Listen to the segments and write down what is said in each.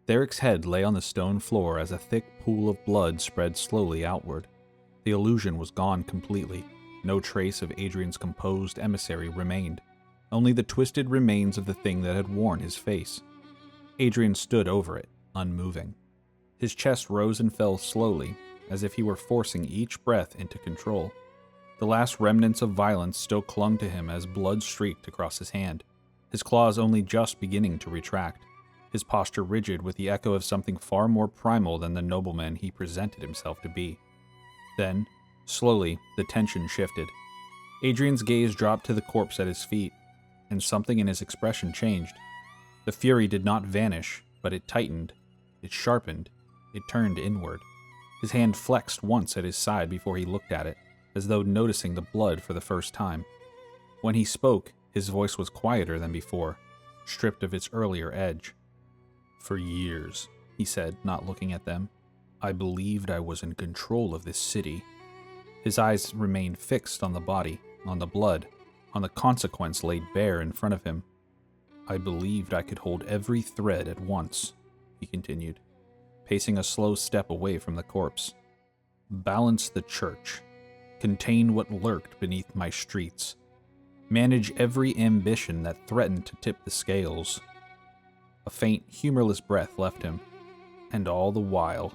Therick's head lay on the stone floor as a thick pool of blood spread slowly outward. The illusion was gone completely. No trace of Adrian's composed emissary remained, only the twisted remains of the thing that had worn his face. Adrian stood over it, unmoving. His chest rose and fell slowly, as if he were forcing each breath into control. The last remnants of violence still clung to him as blood streaked across his hand, his claws only just beginning to retract, his posture rigid with the echo of something far more primal than the nobleman he presented himself to be. Then, slowly, the tension shifted. Adrian's gaze dropped to the corpse at his feet, and something in his expression changed. The fury did not vanish, but it tightened, it sharpened, it turned inward. His hand flexed once at his side before he looked at it, as though noticing the blood for the first time. When he spoke, his voice was quieter than before, stripped of its earlier edge. "For years," he said, not looking at them, "I believed I was in control of this city." His eyes remained fixed on the body, on the blood, on the consequence laid bare in front of him. "I believed I could hold every thread at once," he continued, pacing a slow step away from the corpse. "Balance the church, contain what lurked beneath my streets, manage every ambition that threatened to tip the scales." A faint, humorless breath left him, and all the while,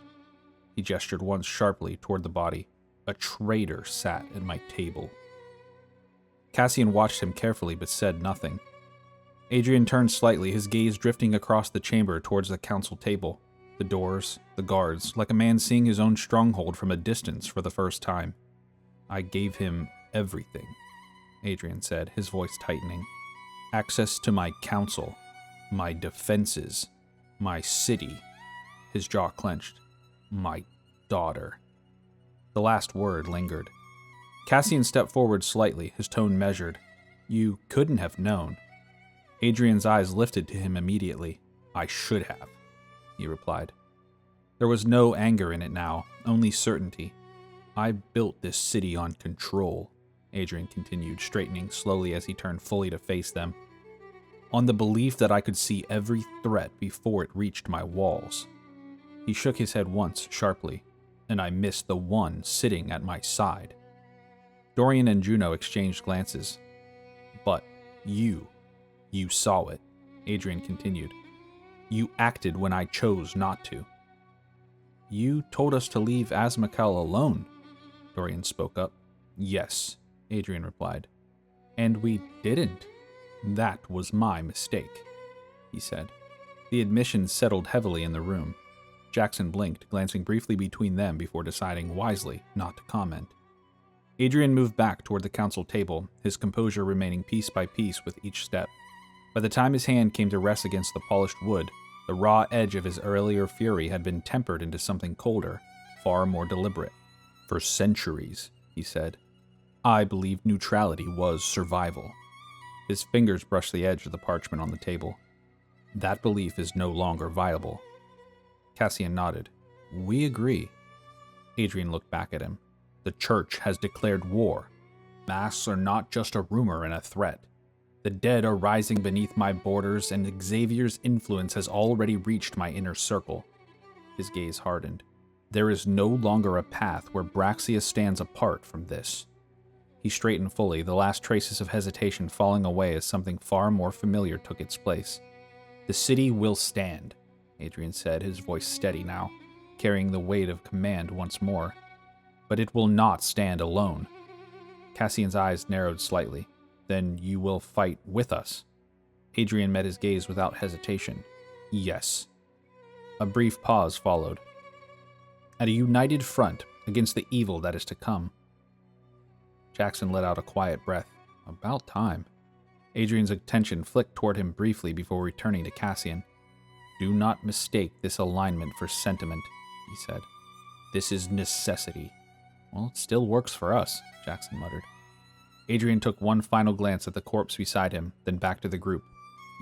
he gestured once sharply toward the body, a traitor sat at my table. Cassian watched him carefully but said nothing. Adrian turned slightly, his gaze drifting across the chamber towards the council table, the doors, the guards, like a man seeing his own stronghold from a distance for the first time. "I gave him everything," Adrian said, his voice tightening. "Access to my council, my defenses, my city." His jaw clenched. "My daughter." The last word lingered. Cassian stepped forward slightly, his tone measured. "You couldn't have known." Adrian's eyes lifted to him immediately. "I should have," he replied. There was no anger in it now, only certainty. "I built this city on control," Adrian continued, straightening slowly as he turned fully to face them. "On the belief that I could see every threat before it reached my walls." He shook his head once, sharply, "and I missed the one sitting at my side." Dorian and Juno exchanged glances. "But you saw it," Adrian continued. "You acted when I chose not to." "You told us to leave Azmakal alone," Dorian spoke up. "Yes," Adrian replied. "And we didn't. That was my mistake," he said. The admission settled heavily in the room. Jackson blinked, glancing briefly between them before deciding wisely not to comment. Adrian moved back toward the council table, his composure remaining piece by piece with each step. By the time his hand came to rest against the polished wood, the raw edge of his earlier fury had been tempered into something colder, far more deliberate. "For centuries," he said, "I believed neutrality was survival." His fingers brushed the edge of the parchment on the table. "That belief is no longer viable." Cassian nodded. "We agree." Adrian looked back at him. "The church has declared war. Masks are not just a rumor and a threat. The dead are rising beneath my borders, and Xavier's influence has already reached my inner circle." His gaze hardened. "There is no longer a path where Braxia stands apart from this." He straightened fully, the last traces of hesitation falling away as something far more familiar took its place. "The city will stand," Adrian said, his voice steady now, carrying the weight of command once more. "But it will not stand alone." Cassian's eyes narrowed slightly. "Then you will fight with us?" Adrian met his gaze without hesitation. "Yes." A brief pause followed. "At a united front against the evil that is to come." Jackson let out a quiet breath. About time. Adrian's attention flicked toward him briefly before returning to Cassian. "Do not mistake this alignment for sentiment," he said. "This is necessity." "Well, it still works for us," Jackson muttered. Adrian took one final glance at the corpse beside him, then back to the group.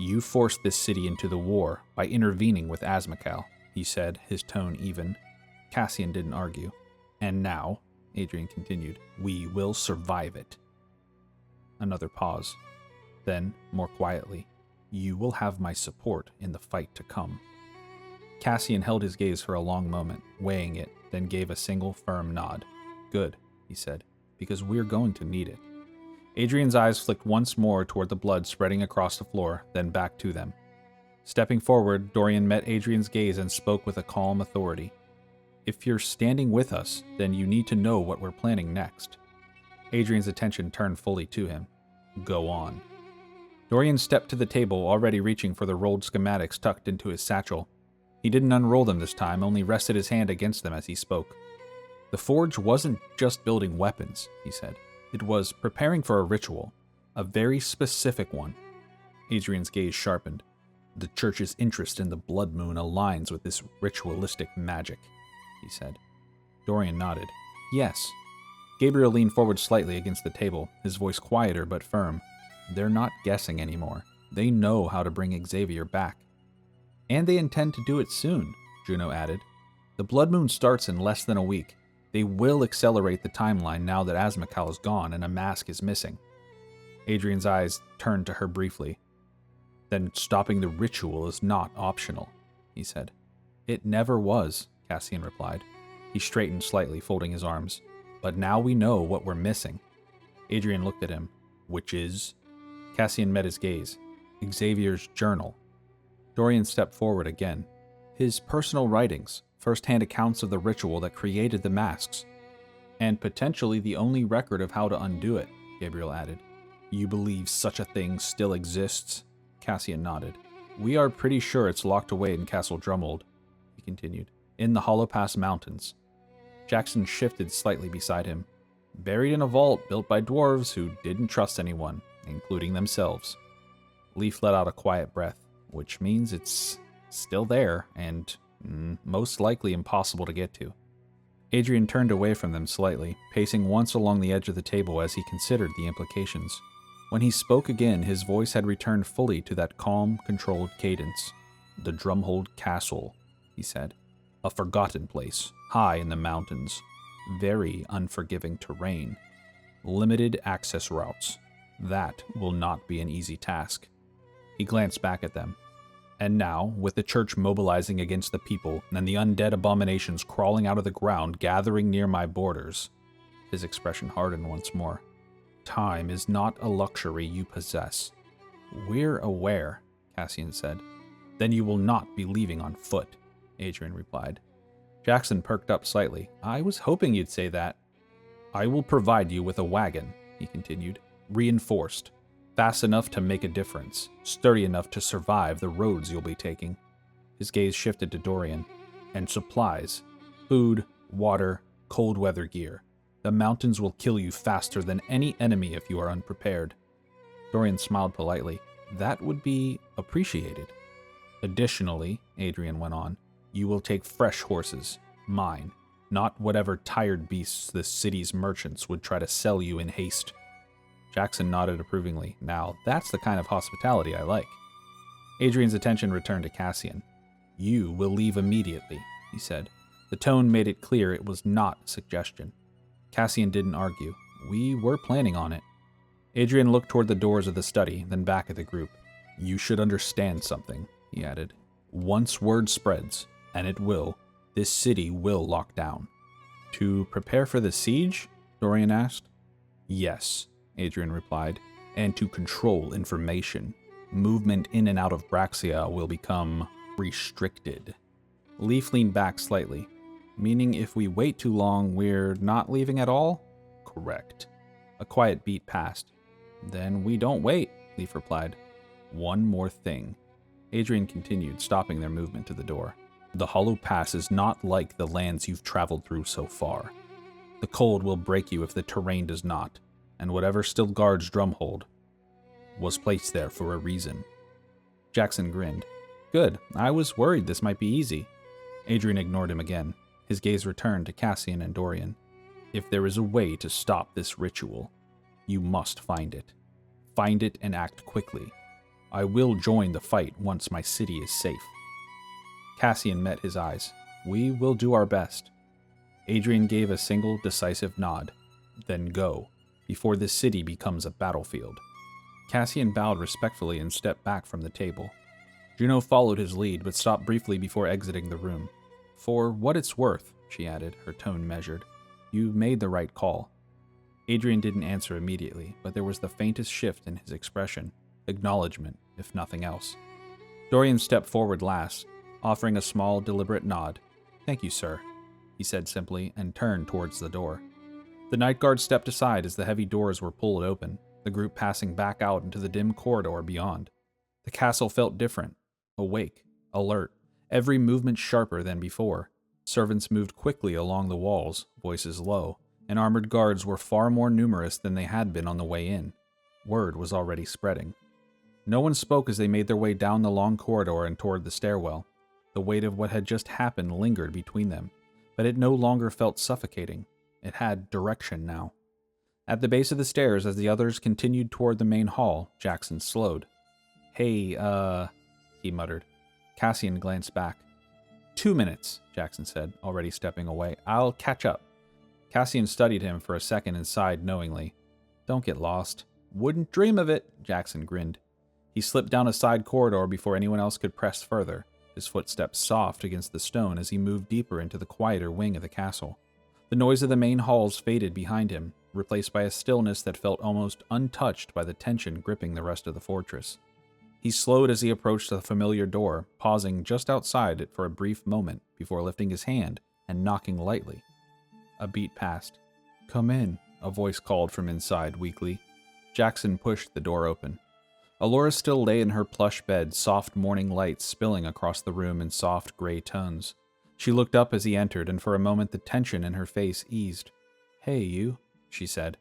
"You forced this city into the war by intervening with Azmakal," he said, his tone even. Cassian didn't argue. "And now," Adrian continued, "we will survive it." Another pause. Then, more quietly, "You will have my support in the fight to come." Cassian held his gaze for a long moment, weighing it, then gave a single firm nod. Good, he said, because we're going to need it. Adrian's eyes flicked once more toward the blood spreading across the floor, then back to them. Stepping forward, Dorian met Adrian's gaze and spoke with a calm authority. If you're standing with us, then you need to know what we're planning next. Adrian's attention turned fully to him. Go on. Dorian stepped to the table, already reaching for the rolled schematics tucked into his satchel. He didn't unroll them this time, only rested his hand against them as he spoke. The forge wasn't just building weapons, he said. It was preparing for a ritual, a very specific one. Adrian's gaze sharpened. The church's interest in the blood moon aligns with this ritualistic magic, he said. Dorian nodded. Yes. Gabriel leaned forward slightly against the table, his voice quieter but firm. They're not guessing anymore. They know how to bring Xavier back. And they intend to do it soon, Juno added. The blood moon starts in less than a week. They will accelerate the timeline now that Azmakal is gone and a mask is missing. Adrian's eyes turned to her briefly. Then stopping the ritual is not optional, he said. It never was, Cassian replied. He straightened slightly, folding his arms. But now we know what we're missing. Adrian looked at him. Which is? Cassian met his gaze. Xavier's journal. Dorian stepped forward again. His personal writings, first-hand accounts of the ritual that created the masks. And potentially the only record of how to undo it, Gabriel added. You believe such a thing still exists? Cassian nodded. We are pretty sure it's locked away in Castle Drummold, he continued, in the Hollow Pass Mountains. Jackson shifted slightly beside him. Buried in a vault built by dwarves who didn't trust anyone, including themselves. Leaf let out a quiet breath, which means it's still there and most likely impossible to get to. Adrian turned away from them slightly, pacing once along the edge of the table as he considered the implications. When he spoke again, his voice had returned fully to that calm, controlled cadence. The Drumhold Castle, he said. A forgotten place, high in the mountains. Very unforgiving terrain. Limited access routes. That will not be an easy task. He glanced back at them. And now, with the church mobilizing against the people and the undead abominations crawling out of the ground gathering near my borders, his expression hardened once more. Time is not a luxury you possess. We're aware, Cassian said. Then you will not be leaving on foot, Adrian replied. Jackson perked up slightly. I was hoping you'd say that. I will provide you with a wagon, he continued, reinforced. Fast enough to make a difference, sturdy enough to survive the roads you'll be taking. His gaze shifted to Dorian. And supplies. Food, water, cold weather gear. The mountains will kill you faster than any enemy if you are unprepared. Dorian smiled politely. That would be appreciated. Additionally, Adrian went on, you will take fresh horses, mine, not whatever tired beasts the city's merchants would try to sell you in haste. Jackson nodded approvingly. Now, that's the kind of hospitality I like. Adrian's attention returned to Cassian. You will leave immediately, he said. The tone made it clear it was not a suggestion. Cassian didn't argue. We were planning on it. Adrian looked toward the doors of the study, then back at the group. You should understand something, he added. Once word spreads, and it will, this city will lock down. To prepare for the siege? Dorian asked. Yes, Adrian replied, and to control information. Movement in and out of Braxia will become restricted. Leaf leaned back slightly. Meaning if we wait too long, we're not leaving at all? Correct. A quiet beat passed. Then we don't wait, Leaf replied. One more thing. Adrian continued, stopping their movement to the door. The Hollow Pass is not like the lands you've traveled through so far. The cold will break you if the terrain does not, and whatever still guards Drumhold was placed there for a reason. Jackson grinned. Good, I was worried this might be easy. Adrian ignored him again. His gaze returned to Cassian and Dorian. If there is a way to stop this ritual, you must find it. Find it and act quickly. I will join the fight once my city is safe. Cassian met his eyes. We will do our best. Adrian gave a single decisive nod. Then go, before this city becomes a battlefield. Cassian bowed respectfully and stepped back from the table. Juno followed his lead, but stopped briefly before exiting the room. For what it's worth, she added, her tone measured, you made the right call. Adrian didn't answer immediately, but there was the faintest shift in his expression, acknowledgement, if nothing else. Dorian stepped forward last, offering a small, deliberate nod. Thank you, sir, he said simply, and turned towards the door. The night guard stepped aside as the heavy doors were pulled open, the group passing back out into the dim corridor beyond. The castle felt different, awake, alert, every movement sharper than before. Servants moved quickly along the walls, voices low, and armored guards were far more numerous than they had been on the way in. Word was already spreading. No one spoke as they made their way down the long corridor and toward the stairwell. The weight of what had just happened lingered between them, but it no longer felt suffocating. It had direction now. At the base of the stairs, as the others continued toward the main hall, Jackson slowed. Hey, he muttered. Cassian glanced back. 2 minutes, Jackson said, already stepping away. I'll catch up. Cassian studied him for a second and sighed knowingly. Don't get lost. Wouldn't dream of it, Jackson grinned. He slipped down a side corridor before anyone else could press further, his footsteps soft against the stone as he moved deeper into the quieter wing of the castle. The noise of the main halls faded behind him, replaced by a stillness that felt almost untouched by the tension gripping the rest of the fortress. He slowed as he approached the familiar door, pausing just outside it for a brief moment before lifting his hand and knocking lightly. A beat passed. Come in, a voice called from inside weakly. Jackson pushed the door open. Alora still lay in her plush bed, soft morning light spilling across the room in soft gray tones. She looked up as he entered, and for a moment the tension in her face eased. Hey, you, she said.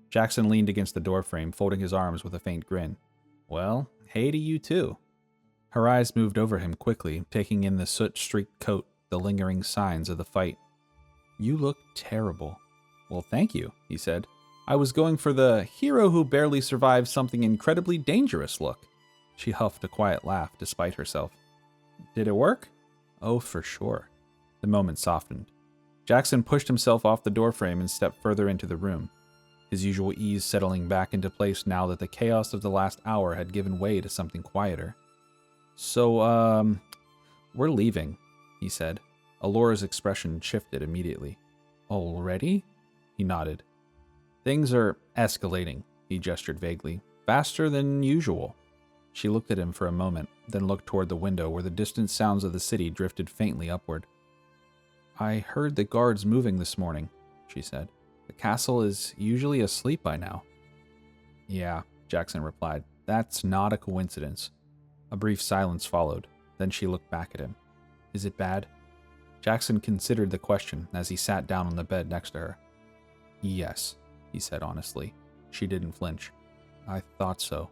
Jackson leaned against the doorframe, folding his arms with a faint grin. Well, hey to you too. Her eyes moved over him quickly, taking in the soot-streaked coat, the lingering signs of the fight. You look terrible. Well, thank you, he said. I was going for the hero who barely survived something incredibly dangerous look. She huffed a quiet laugh despite herself. Did it work? Oh, for sure. The moment softened. Jackson pushed himself off the doorframe and stepped further into the room, his usual ease settling back into place now that the chaos of the last hour had given way to something quieter. So, we're leaving, he said. Alora's expression shifted immediately. Already? He nodded. Things are escalating, he gestured vaguely. Faster than usual. She looked at him for a moment, then looked toward the window where the distant sounds of the city drifted faintly upward. I heard the guards moving this morning, she said. The castle is usually asleep by now. Yeah, Jackson replied. That's not a coincidence. A brief silence followed. Then she looked back at him. Is it bad? Jackson considered the question as he sat down on the bed next to her. Yes, he said honestly. She didn't flinch. I thought so.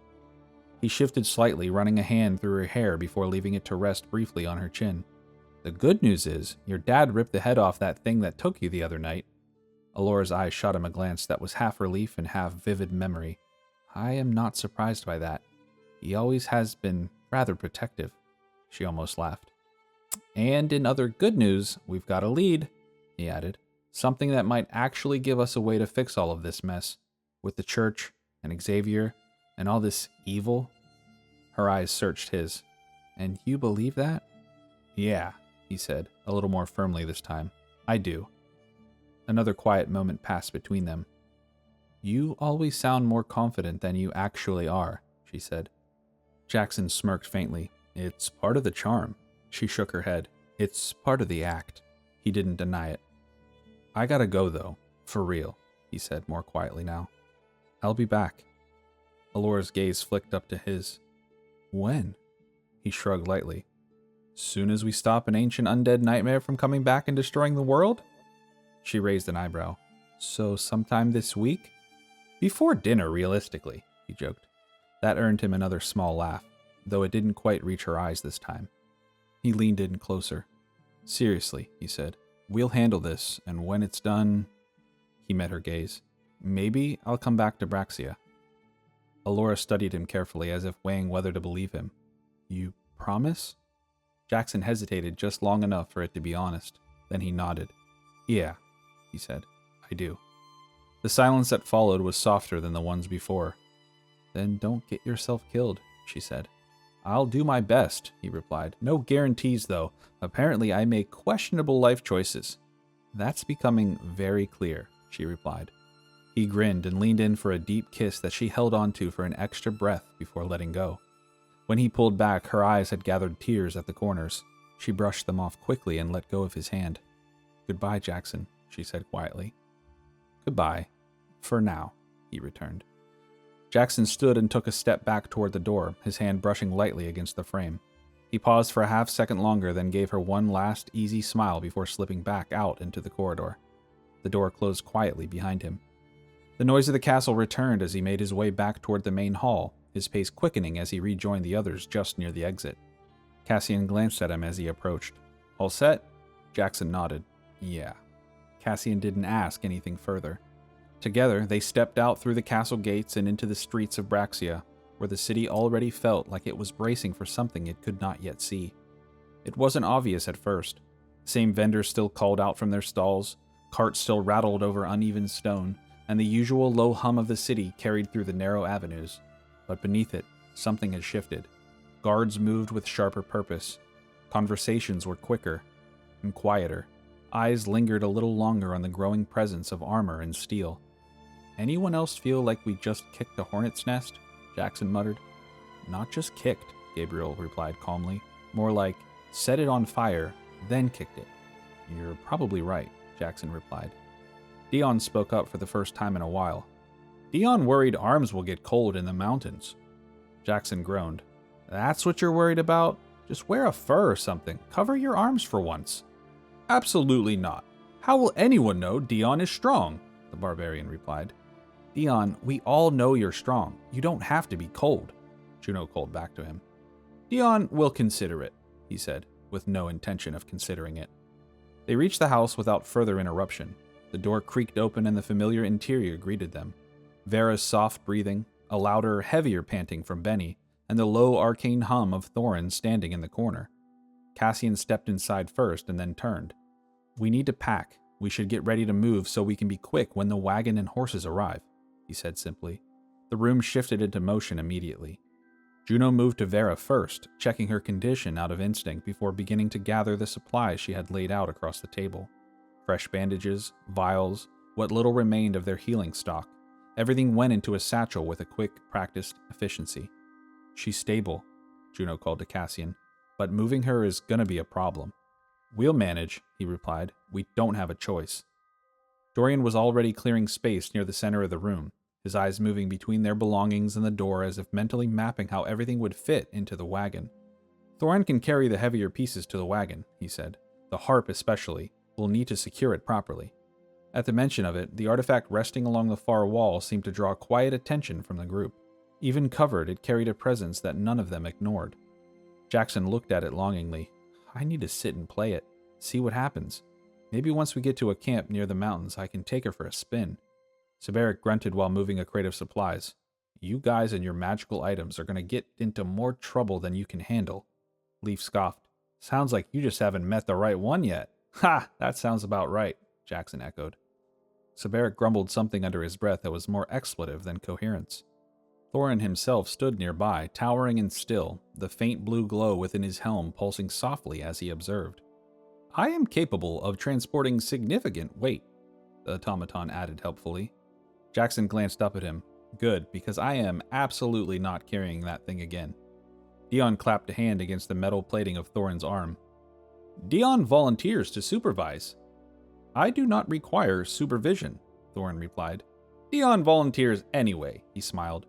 He shifted slightly, running a hand through her hair before leaving it to rest briefly on her chin. The good news is, your dad ripped the head off that thing that took you the other night. Alora's eyes shot him a glance that was half relief and half vivid memory. I am not surprised by that. He always has been rather protective. She almost laughed. And in other good news, we've got a lead, he added. Something that might actually give us a way to fix all of this mess. With the church, and Xavier, and all this evil. Her eyes searched his. And you believe that? Yeah, he said, a little more firmly this time. I do. Another quiet moment passed between them. You always sound more confident than you actually are, she said. Jackson smirked faintly. It's part of the charm. She shook her head. It's part of the act. He didn't deny it. I gotta go, though. For real, he said more quietly now. I'll be back. Alora's gaze flicked up to his. When? He shrugged lightly. Soon as we stop an ancient undead nightmare from coming back and destroying the world? She raised an eyebrow. So sometime this week? Before dinner, realistically, he joked. That earned him another small laugh, though it didn't quite reach her eyes this time. He leaned in closer. Seriously, he said. We'll handle this, and when it's done... He met her gaze. Maybe I'll come back to Braxia. Alora studied him carefully, as if weighing whether to believe him. You promise? Jackson hesitated just long enough for it to be honest. Then he nodded. Yeah, he said. I do. The silence that followed was softer than the ones before. Then don't get yourself killed, she said. I'll do my best, he replied. No guarantees, though. Apparently, I make questionable life choices. That's becoming very clear, she replied. He grinned and leaned in for a deep kiss that she held onto for an extra breath before letting go. When he pulled back, her eyes had gathered tears at the corners. She brushed them off quickly and let go of his hand. Goodbye, Jackson, she said quietly. Goodbye. For now, he returned. Jackson stood and took a step back toward the door, his hand brushing lightly against the frame. He paused for a half-second longer, then gave her one last easy smile before slipping back out into the corridor. The door closed quietly behind him. The noise of the castle returned as he made his way back toward the main hall, his pace quickening as he rejoined the others just near the exit. Cassian glanced at him as he approached. All set? Jackson nodded. Yeah. Cassian didn't ask anything further. Together, they stepped out through the castle gates and into the streets of Braxia, where the city already felt like it was bracing for something it could not yet see. It wasn't obvious at first. The same vendors still called out from their stalls, carts still rattled over uneven stone, and the usual low hum of the city carried through the narrow avenues. But beneath it, something had shifted. Guards moved with sharper purpose. Conversations were quicker and quieter. Eyes lingered a little longer on the growing presence of armor and steel. Anyone else feel like we just kicked a hornet's nest? Jackson muttered. Not just kicked, Gabriel replied calmly. More like, set it on fire, then kicked it. You're probably right, Jackson replied. Dion spoke up for the first time in a while. Dion worried arms will get cold in the mountains. Jackson groaned. That's what you're worried about? Just wear a fur or something. Cover your arms for once. Absolutely not. How will anyone know Dion is strong? The barbarian replied. Dion, we all know you're strong. You don't have to be cold, Juno called back to him. Dion will consider it, he said, with no intention of considering it. They reached the house without further interruption. The door creaked open and the familiar interior greeted them. Vera's soft breathing, a louder, heavier panting from Benny, and the low arcane hum of Thorin standing in the corner. Cassian stepped inside first and then turned. We need to pack. We should get ready to move so we can be quick when the wagon and horses arrive, he said simply. The room shifted into motion immediately. Juno moved to Vera first, checking her condition out of instinct before beginning to gather the supplies she had laid out across the table. Fresh bandages, vials, what little remained of their healing stock. Everything went into a satchel with a quick, practiced efficiency. She's stable, Juno called to Cassian, but moving her is gonna be a problem. We'll manage, he replied. We don't have a choice. Dorian was already clearing space near the center of the room, his eyes moving between their belongings and the door as if mentally mapping how everything would fit into the wagon. Thorin can carry the heavier pieces to the wagon, he said. The harp especially. We'll need to secure it properly. At the mention of it, the artifact resting along the far wall seemed to draw quiet attention from the group. Even covered, it carried a presence that none of them ignored. Jackson looked at it longingly. I need to sit and play it, see what happens. Maybe once we get to a camp near the mountains, I can take her for a spin. Saberic grunted while moving a crate of supplies. You guys and your magical items are going to get into more trouble than you can handle. Leaf scoffed. Sounds like you just haven't met the right one yet. Ha! That sounds about right, Jackson echoed. Saberic grumbled something under his breath that was more expletive than coherence. Thorin himself stood nearby, towering and still, the faint blue glow within his helm pulsing softly as he observed. I am capable of transporting significant weight, the automaton added helpfully. Jackson glanced up at him. Good, because I am absolutely not carrying that thing again. Dion clapped a hand against the metal plating of Thorin's arm. Dion volunteers to supervise. I do not require supervision, Thorin replied. Dion volunteers anyway, he smiled.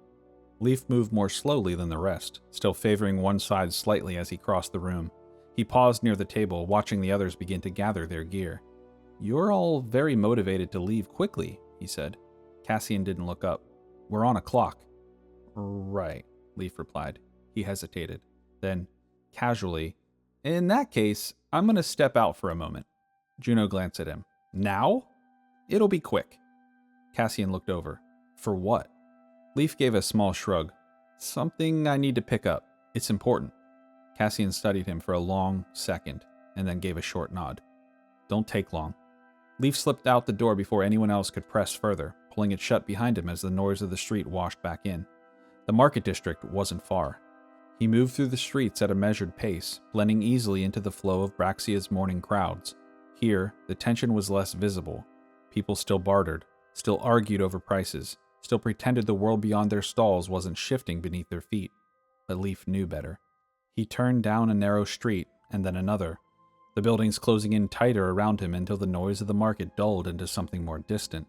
Leaf moved more slowly than the rest, still favoring one side slightly as he crossed the room. He paused near the table, watching the others begin to gather their gear. You're all very motivated to leave quickly, he said. Cassian didn't look up. We're on a clock. Right, Leaf replied. He hesitated. Then, casually, in that case, I'm going to step out for a moment. Juno glanced at him. Now? It'll be quick. Cassian looked over. For what? Leaf gave a small shrug. Something I need to pick up. It's important. Cassian studied him for a long second, and then gave a short nod. Don't take long. Leaf slipped out the door before anyone else could press further, pulling it shut behind him as the noise of the street washed back in. The market district wasn't far. He moved through the streets at a measured pace, blending easily into the flow of Braxia's morning crowds. Here, the tension was less visible. People still bartered, still argued over prices, still pretended the world beyond their stalls wasn't shifting beneath their feet. But Leaf knew better. He turned down a narrow street, and then another, the buildings closing in tighter around him until the noise of the market dulled into something more distant.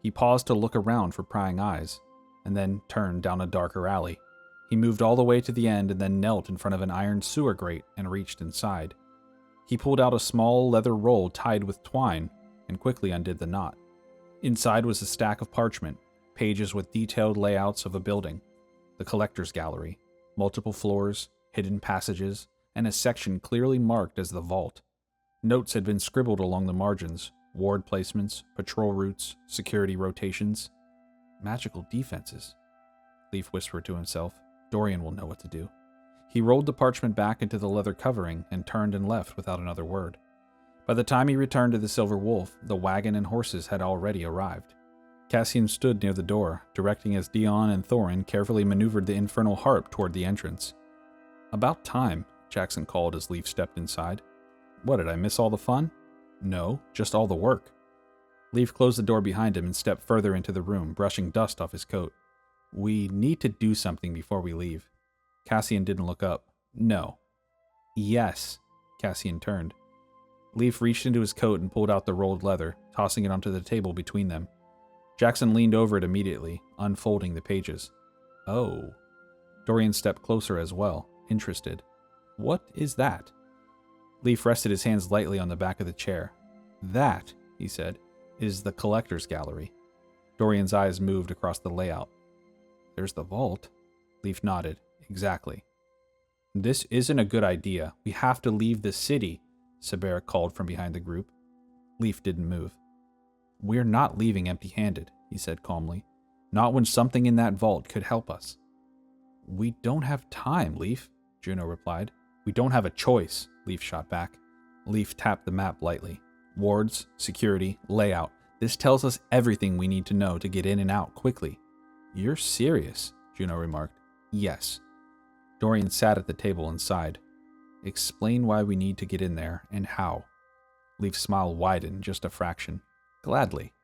He paused to look around for prying eyes, and then turned down a darker alley. He moved all the way to the end and then knelt in front of an iron sewer grate and reached inside. He pulled out a small leather roll tied with twine and quickly undid the knot. Inside was a stack of parchment, pages with detailed layouts of a building, the collector's gallery, multiple floors, hidden passages, and a section clearly marked as the vault. Notes had been scribbled along the margins, ward placements, patrol routes, security rotations. Magical defenses, Leaf whispered to himself. Dorian will know what to do. He rolled the parchment back into the leather covering and turned and left without another word. By the time he returned to the Silver Wolf, the wagon and horses had already arrived. Cassian stood near the door, directing as Dion and Thorin carefully maneuvered the infernal harp toward the entrance. "About time," Jackson called as Leaf stepped inside. "What, did I miss all the fun?" "No, just all the work." Leaf closed the door behind him and stepped further into the room, brushing dust off his coat. "We need to do something before we leave." Cassian didn't look up. "No." "Yes." Cassian turned. Leaf reached into his coat and pulled out the rolled leather, tossing it onto the table between them. Jackson leaned over it immediately, unfolding the pages. "Oh." Dorian stepped closer as well, interested. "What is that?" Leaf rested his hands lightly on the back of the chair. "That," he said, "is the collector's gallery." Dorian's eyes moved across the layout. "There's the vault." Leaf nodded. "Exactly." "This isn't a good idea. We have to leave the city," Sabera called from behind the group. Leaf didn't move. "We're not leaving empty-handed," he said calmly. "Not when something in that vault could help us." "We don't have time, Leaf," Juno replied. "We don't have a choice," Leaf shot back. Leaf tapped the map lightly. "Wards, security, layout. This tells us everything we need to know to get in and out quickly." "You're serious," Juno remarked. "Yes." Dorian sat at the table and sighed. "Explain why we need to get in there, and how." Leaf's smile widened just a fraction. "Gladly."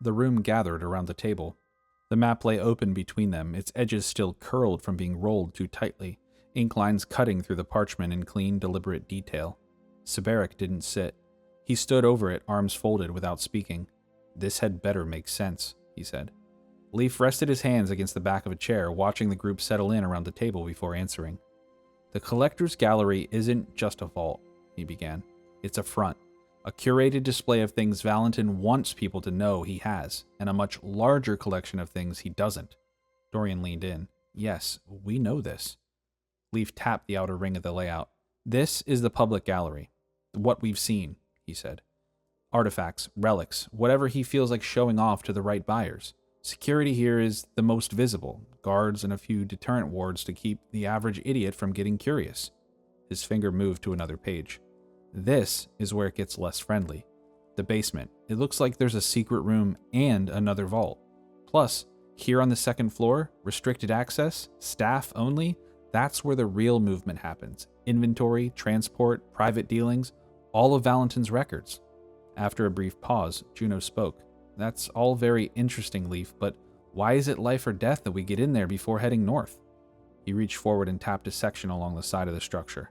The room gathered around the table. The map lay open between them, its edges still curled from being rolled too tightly, ink lines cutting through the parchment in clean, deliberate detail. Saberic didn't sit. He stood over it, arms folded, without speaking. "This had better make sense," he said. Leaf rested his hands against the back of a chair, watching the group settle in around the table before answering. "The collector's gallery isn't just a vault," he began. "It's a front, a curated display of things Valentin wants people to know he has, and a much larger collection of things he doesn't." Dorian leaned in. "Yes, we know this." Leaf tapped the outer ring of the layout. "This is the public gallery. What we've seen," he said. "Artifacts, relics, whatever he feels like showing off to the right buyers. Security here is the most visible, guards and a few deterrent wards to keep the average idiot from getting curious." His finger moved to another page. "This is where it gets less friendly. The basement. It looks like there's a secret room and another vault. Plus, here on the second floor, restricted access, staff only, that's where the real movement happens. Inventory, transport, private dealings, all of Valentin's records." After a brief pause, Juno spoke. "That's all very interesting, Leaf, but why is it life or death that we get in there before heading north?" He reached forward and tapped a section along the side of the structure.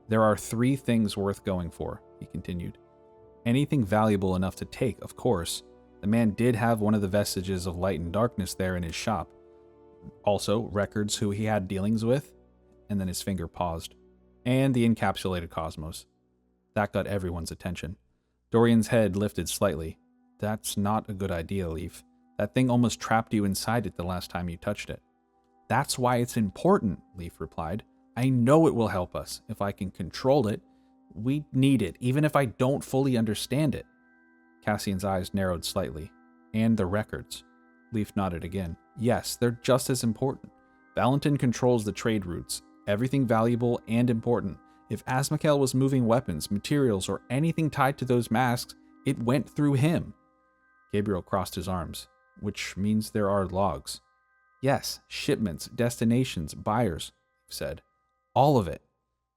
"There are 3 things worth going for," he continued. "Anything valuable enough to take, of course. The man did have one of the vestiges of light and darkness there in his shop. Also, records who he had dealings with," and then his finger paused. "And the encapsulated cosmos." That got everyone's attention. Dorian's head lifted slightly. "That's not a good idea, Leaf. That thing almost trapped you inside it the last time you touched it." "That's why it's important," Leaf replied. "I know it will help us, if I can control it. We need it, even if I don't fully understand it." Cassian's eyes narrowed slightly. "And the records." Leaf nodded again. "Yes, they're just as important. Valentin controls the trade routes, everything valuable and important. If Asmakel was moving weapons, materials, or anything tied to those masks, it went through him." Gabriel crossed his arms. "Which means there are logs." "Yes, shipments, destinations, buyers," Leaf said. All of it.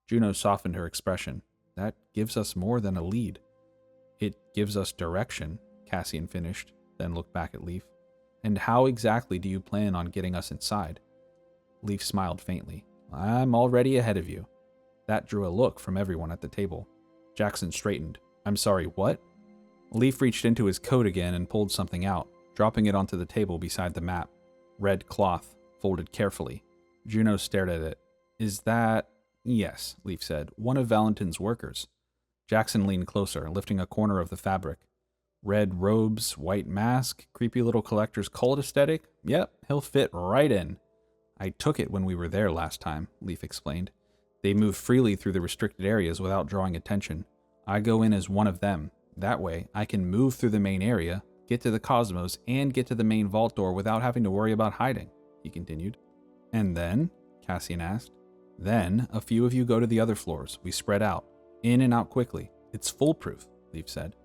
Juno softened her expression. That gives us more than a lead. It gives us direction, Cassian finished, then looked back at Leaf. And how exactly do you plan on getting us inside? Leaf smiled faintly. I'm already ahead of you. That drew a look from everyone at the table. Jackson straightened. I'm sorry, what? Leaf reached into his coat again and pulled something out, dropping it onto the table beside the map. Red cloth, folded carefully. Juno stared at it. Is that... Yes, Leaf said. One of Valentin's workers. Jackson leaned closer, lifting a corner of the fabric. Red robes, white mask, creepy little collector's cult aesthetic? Yep, he'll fit right in. I took it when we were there last time, Leaf explained. They move freely through the restricted areas without drawing attention. I go in as one of them. That way, I can move through the main area, get to the cosmos, and get to the main vault door without having to worry about hiding, he continued. And then? Cassian asked. Then, a few of you go to the other floors. We spread out. In and out quickly. It's foolproof, Leaf said.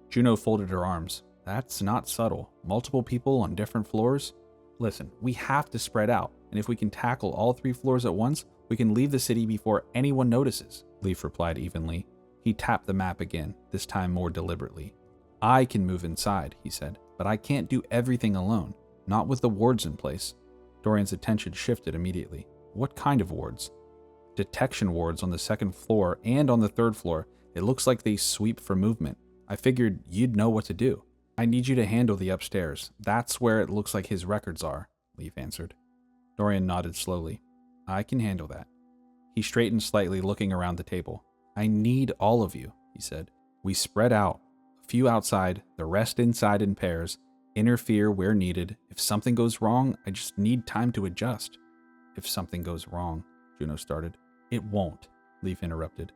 Juno folded her arms. That's not subtle. Multiple people on different floors? Listen, we have to spread out, and if we can tackle all 3 floors at once, we can leave the city before anyone notices, Leaf replied evenly. He tapped the map again, this time more deliberately. I can move inside, he said, but I can't do everything alone, not with the wards in place. Dorian's attention shifted immediately. What kind of wards? Detection wards on the 2nd floor and on the 3rd floor. It looks like they sweep for movement. I figured you'd know what to do. I need you to handle the upstairs. That's where it looks like his records are, Leaf answered. Dorian nodded slowly. I can handle that. He straightened slightly, looking around the table. I need all of you, he said. We spread out. A few outside, the rest inside in pairs. Interfere where needed. If something goes wrong, I just need time to adjust. If something goes wrong, Juno started. It won't, Leaf interrupted.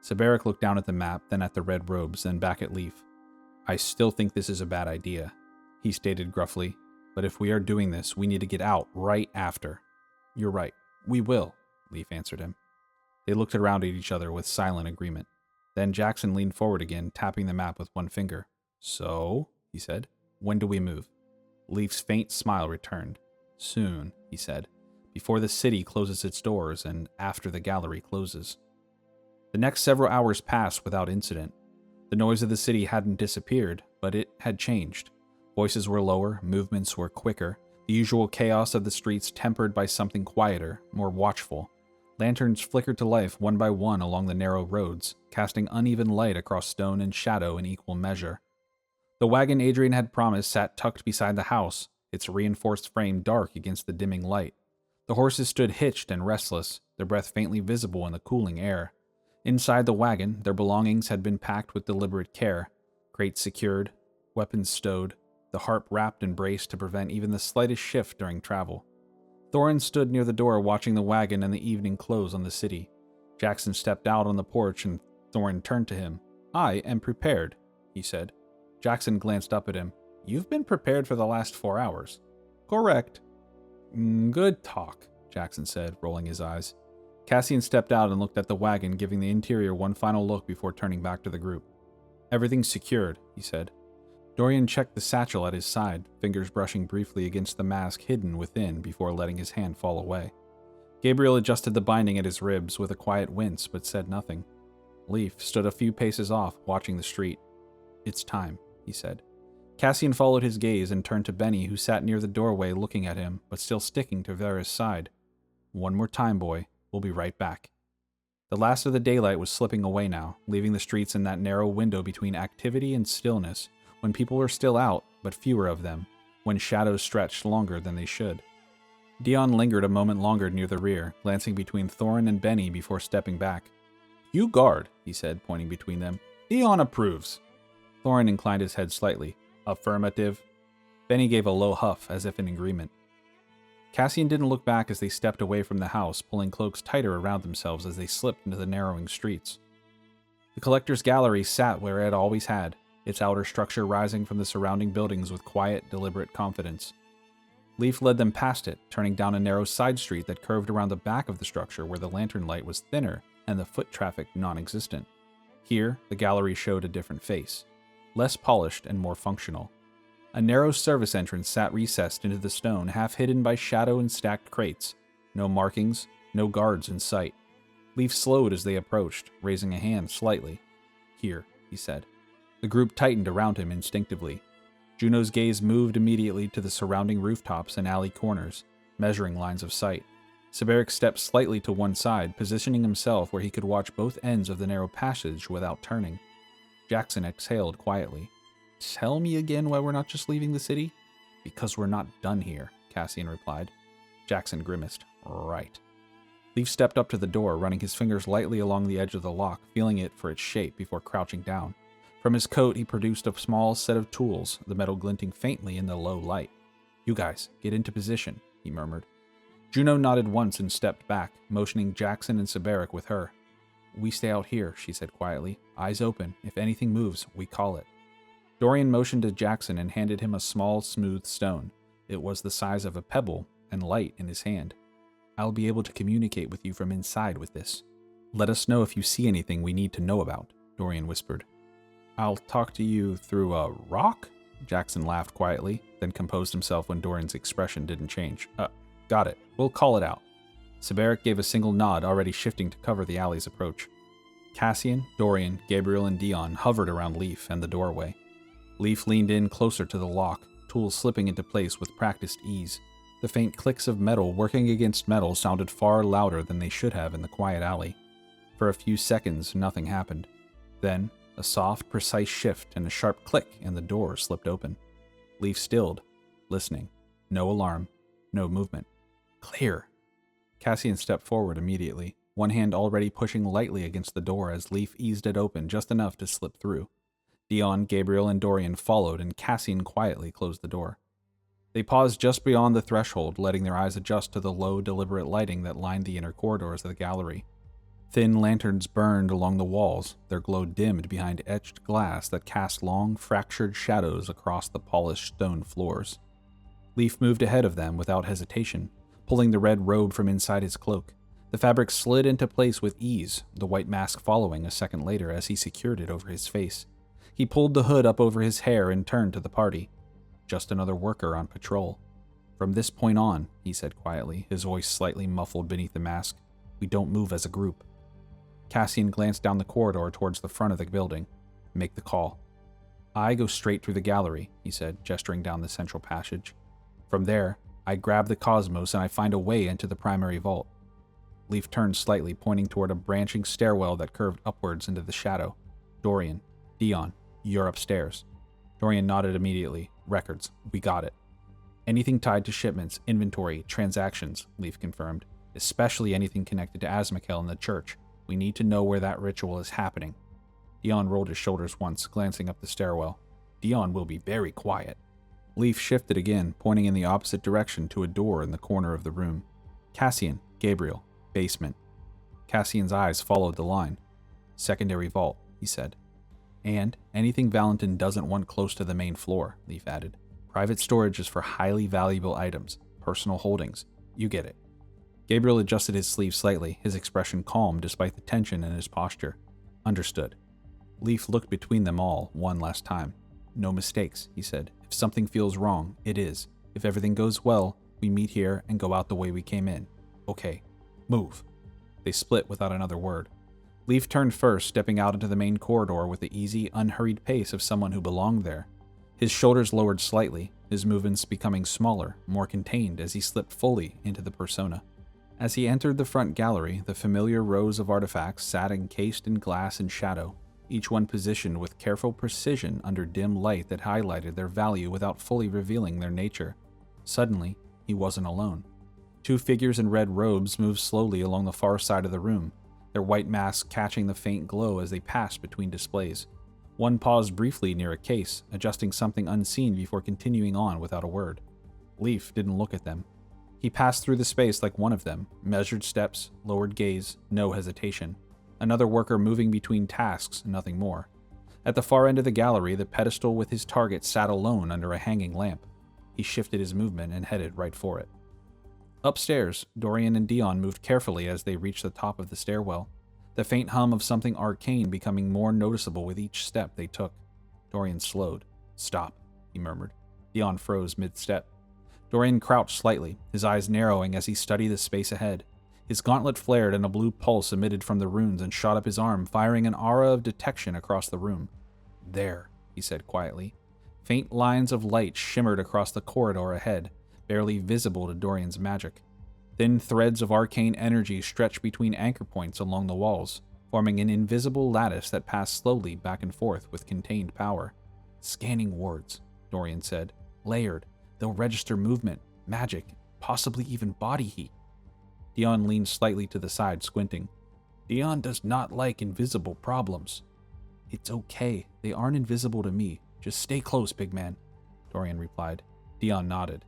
Sabarik looked down at the map, then at the red robes, then back at Leaf. I still think this is a bad idea, he stated gruffly. But if we are doing this, we need to get out right after. You're right. We will, Leaf answered him. They looked around at each other with silent agreement. Then Jackson leaned forward again, tapping the map with one finger. So, he said, when do we move? Leaf's faint smile returned. Soon, he said, before the city closes its doors and after the gallery closes. The next several hours passed without incident. The noise of the city hadn't disappeared, but it had changed. Voices were lower, movements were quicker, the usual chaos of the streets tempered by something quieter, more watchful. Lanterns flickered to life one by one along the narrow roads, casting uneven light across stone and shadow in equal measure. The wagon Adrian had promised sat tucked beside the house, its reinforced frame dark against the dimming light. The horses stood hitched and restless, their breath faintly visible in the cooling air. Inside the wagon, their belongings had been packed with deliberate care, crates secured, weapons stowed, the harp wrapped and braced to prevent even the slightest shift during travel. Thorin stood near the door watching the wagon and the evening close on the city. Jackson stepped out on the porch and Thorin turned to him. I am prepared, he said. Jackson glanced up at him. You've been prepared for the last 4 hours. Correct. Good talk, Jackson said, rolling his eyes. Cassian stepped out and looked at the wagon, giving the interior one final look before turning back to the group. Everything's secured, he said. Dorian checked the satchel at his side, fingers brushing briefly against the mask hidden within before letting his hand fall away. Gabriel adjusted the binding at his ribs with a quiet wince, but said nothing. Leaf stood a few paces off, watching the street. It's time, he said. Cassian followed his gaze and turned to Benny, who sat near the doorway looking at him, but still sticking to Vera's side. One more time, boy. We'll be right back. The last of the daylight was slipping away now, leaving the streets in that narrow window between activity and stillness, when people were still out, but fewer of them, when shadows stretched longer than they should. Dion lingered a moment longer near the rear, glancing between Thorin and Benny before stepping back. You guard, he said, pointing between them. Dion approves. Thorin inclined his head slightly. Affirmative. Benny gave a low huff, as if in agreement. Cassian didn't look back as they stepped away from the house, pulling cloaks tighter around themselves as they slipped into the narrowing streets. The collector's gallery sat where it always had, its outer structure rising from the surrounding buildings with quiet, deliberate confidence. Leaf led them past it, turning down a narrow side street that curved around the back of the structure where the lantern light was thinner and the foot traffic non-existent. Here, the gallery showed a different face, less polished and more functional. A narrow service entrance sat recessed into the stone, half hidden by shadow and stacked crates. No markings, no guards in sight. Leaf slowed as they approached, raising a hand slightly. "Here," he said. The group tightened around him instinctively. Juno's gaze moved immediately to the surrounding rooftops and alley corners, measuring lines of sight. Saberic stepped slightly to one side, positioning himself where he could watch both ends of the narrow passage without turning. Jackson exhaled quietly. "Tell me again why we're not just leaving the city?" "Because we're not done here," Cassian replied. Jackson grimaced. "Right." Leaf stepped up to the door, running his fingers lightly along the edge of the lock, feeling it for its shape before crouching down. From his coat, he produced a small set of tools, the metal glinting faintly in the low light. "You guys, get into position," he murmured. Juno nodded once and stepped back, motioning Jackson and Saberic with her. "We stay out here," she said quietly. "Eyes open. If anything moves, we call it." Dorian motioned to Jackson and handed him a small, smooth stone. It was the size of a pebble and light in his hand. "I'll be able to communicate with you from inside with this. Let us know if you see anything we need to know about," Dorian whispered. "I'll talk to you through a rock?" Jackson laughed quietly, then composed himself when Dorian's expression didn't change. Got it. We'll call it out." Saberic gave a single nod, already shifting to cover the alley's approach. Cassian, Dorian, Gabriel, and Dion hovered around Leaf and the doorway. Leaf leaned in closer to the lock, tools slipping into place with practiced ease. The faint clicks of metal working against metal sounded far louder than they should have in the quiet alley. For a few seconds, nothing happened. Then, a soft, precise shift and a sharp click and the door slipped open. Leaf stilled, listening. No alarm, no movement. "Clear." Cassian stepped forward immediately, one hand already pushing lightly against the door as Leaf eased it open just enough to slip through. Dion, Gabriel, and Dorian followed, and Cassian quietly closed the door. They paused just beyond the threshold, letting their eyes adjust to the low, deliberate lighting that lined the inner corridors of the gallery. Thin lanterns burned along the walls, their glow dimmed behind etched glass that cast long, fractured shadows across the polished stone floors. Leaf moved ahead of them without hesitation, pulling the red robe from inside his cloak. The fabric slid into place with ease, the white mask following a second later as he secured it over his face. He pulled the hood up over his hair and turned to the party. "Just another worker on patrol. From this point on," he said quietly, his voice slightly muffled beneath the mask, "we don't move as a group." Cassian glanced down the corridor towards the front of the building. "Make the call." "I go straight through the gallery," he said, gesturing down the central passage. "From there, I grab the cosmos and I find a way into the primary vault." Leaf turned slightly, pointing toward a branching stairwell that curved upwards into the shadow. "Dorian, Dion, you're upstairs." Dorian nodded immediately. "Records. We got it." "Anything tied to shipments, inventory, transactions," Leaf confirmed. "Especially anything connected to Azmakel and the church. We need to know where that ritual is happening." Dion rolled his shoulders once, glancing up the stairwell. "Dion will be very quiet." Leaf shifted again, pointing in the opposite direction to a door in the corner of the room. "Cassian, Gabriel, basement." Cassian's eyes followed the line. "Secondary vault," he said. "And anything Valentin doesn't want close to the main floor," Leaf added. "Private storage is for highly valuable items, personal holdings. You get it." Gabriel adjusted his sleeve slightly, his expression calm despite the tension in his posture. "Understood." Leaf looked between them all one last time. "No mistakes," he said. "If something feels wrong, it is. If everything goes well, we meet here and go out the way we came in. Okay, move." They split without another word. Leaf turned first, stepping out into the main corridor with the easy, unhurried pace of someone who belonged there. His shoulders lowered slightly, his movements becoming smaller, more contained as he slipped fully into the persona. As he entered the front gallery, the familiar rows of artifacts sat encased in glass and shadow, each one positioned with careful precision under dim light that highlighted their value without fully revealing their nature. Suddenly, he wasn't alone. Two figures in red robes moved slowly along the far side of the room, their white masks catching the faint glow as they passed between displays. One paused briefly near a case, adjusting something unseen before continuing on without a word. Leaf didn't look at them. He passed through the space like one of them, measured steps, lowered gaze, no hesitation. Another worker moving between tasks, nothing more. At the far end of the gallery, the pedestal with his target sat alone under a hanging lamp. He shifted his movement and headed right for it. Upstairs, Dorian and Dion moved carefully as they reached the top of the stairwell, the faint hum of something arcane becoming more noticeable with each step they took. Dorian slowed. "Stop," he murmured. Dion froze mid-step. Dorian crouched slightly, his eyes narrowing as he studied the space ahead. His gauntlet flared and a blue pulse emitted from the runes and shot up his arm, firing an aura of detection across the room. "There," he said quietly. Faint lines of light shimmered across the corridor ahead, barely visible to Dorian's magic. Thin threads of arcane energy stretched between anchor points along the walls, forming an invisible lattice that passed slowly back and forth with contained power. "Scanning wards," Dorian said. "Layered. They'll register movement, magic, possibly even body heat." Dion leaned slightly to the side, squinting. "Dion does not like invisible problems." "It's okay. They aren't invisible to me. Just stay close, big man," Dorian replied. Dion nodded.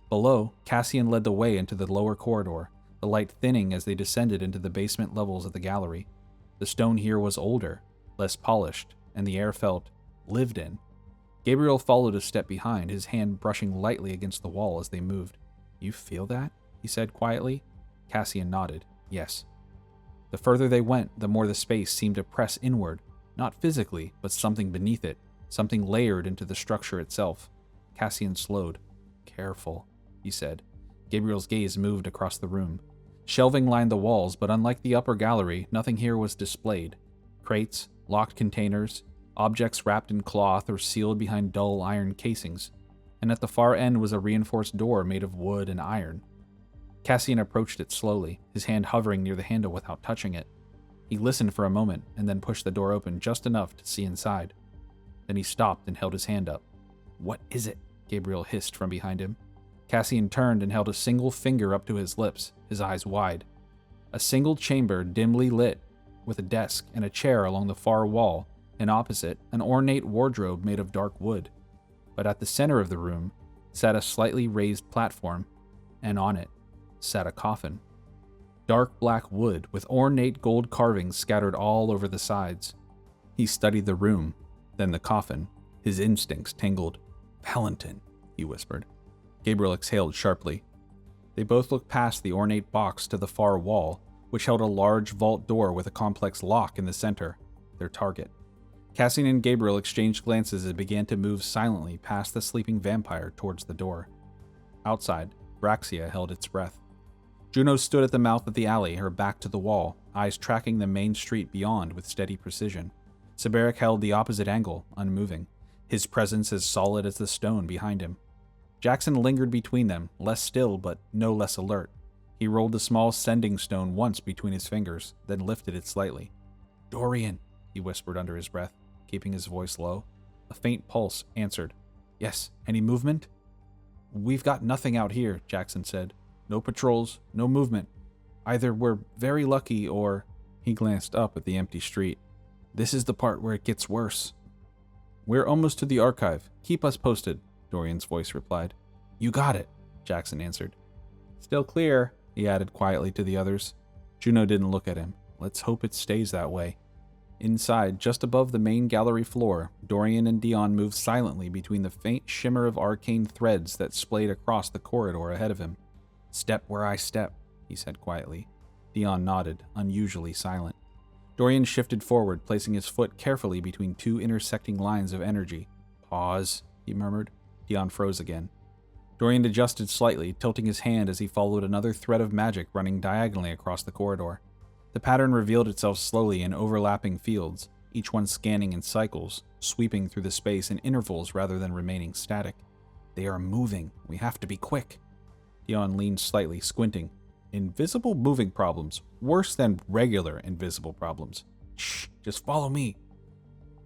Below, Cassian led the way into the lower corridor, the light thinning as they descended into the basement levels of the gallery. The stone here was older, less polished, and the air felt lived in. Gabriel followed a step behind, his hand brushing lightly against the wall as they moved. "You feel that?" he said quietly. Cassian nodded. "Yes." The further they went, the more the space seemed to press inward, not physically, but something beneath it, something layered into the structure itself. Cassian slowed. "Careful," he said. Gabriel's gaze moved across the room. Shelving lined the walls, but unlike the upper gallery, nothing here was displayed. Crates, locked containers, objects wrapped in cloth or sealed behind dull iron casings, and at the far end was a reinforced door made of wood and iron. Cassian approached it slowly, his hand hovering near the handle without touching it. He listened for a moment and then pushed the door open just enough to see inside. Then he stopped and held his hand up. "What is it?" Gabriel hissed from behind him. Cassian turned and held a single finger up to his lips, his eyes wide. A single chamber dimly lit, with a desk and a chair along the far wall, and opposite, an ornate wardrobe made of dark wood. But at the center of the room sat a slightly raised platform, and on it sat a coffin. Dark black wood with ornate gold carvings scattered all over the sides. He studied the room, then the coffin. His instincts tingled. "Valentin," he whispered. Gabriel exhaled sharply. They both looked past the ornate box to the far wall, which held a large vault door with a complex lock in the center, their target. Cassian and Gabriel exchanged glances and began to move silently past the sleeping vampire towards the door. Outside, Braxia held its breath. Juno stood at the mouth of the alley, her back to the wall, eyes tracking the main street beyond with steady precision. Siberic held the opposite angle, unmoving, his presence as solid as the stone behind him. Jackson lingered between them, less still but no less alert. He rolled the small sending stone once between his fingers, then lifted it slightly. "Dorian," he whispered under his breath, keeping his voice low. A faint pulse answered. "Yes, any movement?" "We've got nothing out here," Jackson said. "No patrols, no movement. Either we're very lucky or..." He glanced up at the empty street. "This is the part where it gets worse." "We're almost to the archive. Keep us posted," Dorian's voice replied. "You got it," Jackson answered. "Still clear," he added quietly to the others. Juno didn't look at him. "Let's hope it stays that way." Inside, just above the main gallery floor, Dorian and Dion moved silently between the faint shimmer of arcane threads that splayed across the corridor ahead of him. "Step where I step," he said quietly. Dion nodded, unusually silent. Dorian shifted forward, placing his foot carefully between two intersecting lines of energy. "Pause," he murmured. Dion froze again. Dorian adjusted slightly, tilting his hand as he followed another thread of magic running diagonally across the corridor. The pattern revealed itself slowly in overlapping fields, each one scanning in cycles, sweeping through the space in intervals rather than remaining static. "They are moving. We have to be quick." Dion leaned slightly, squinting. "Invisible moving problems. Worse than regular invisible problems." "Shh, just follow me."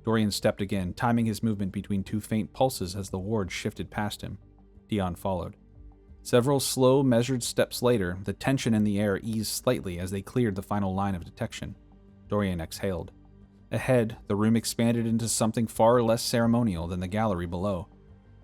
Dorian stepped again, timing his movement between two faint pulses as the ward shifted past him. Dion followed. Several slow, measured steps later, the tension in the air eased slightly as they cleared the final line of detection. Dorian exhaled. Ahead, the room expanded into something far less ceremonial than the gallery below.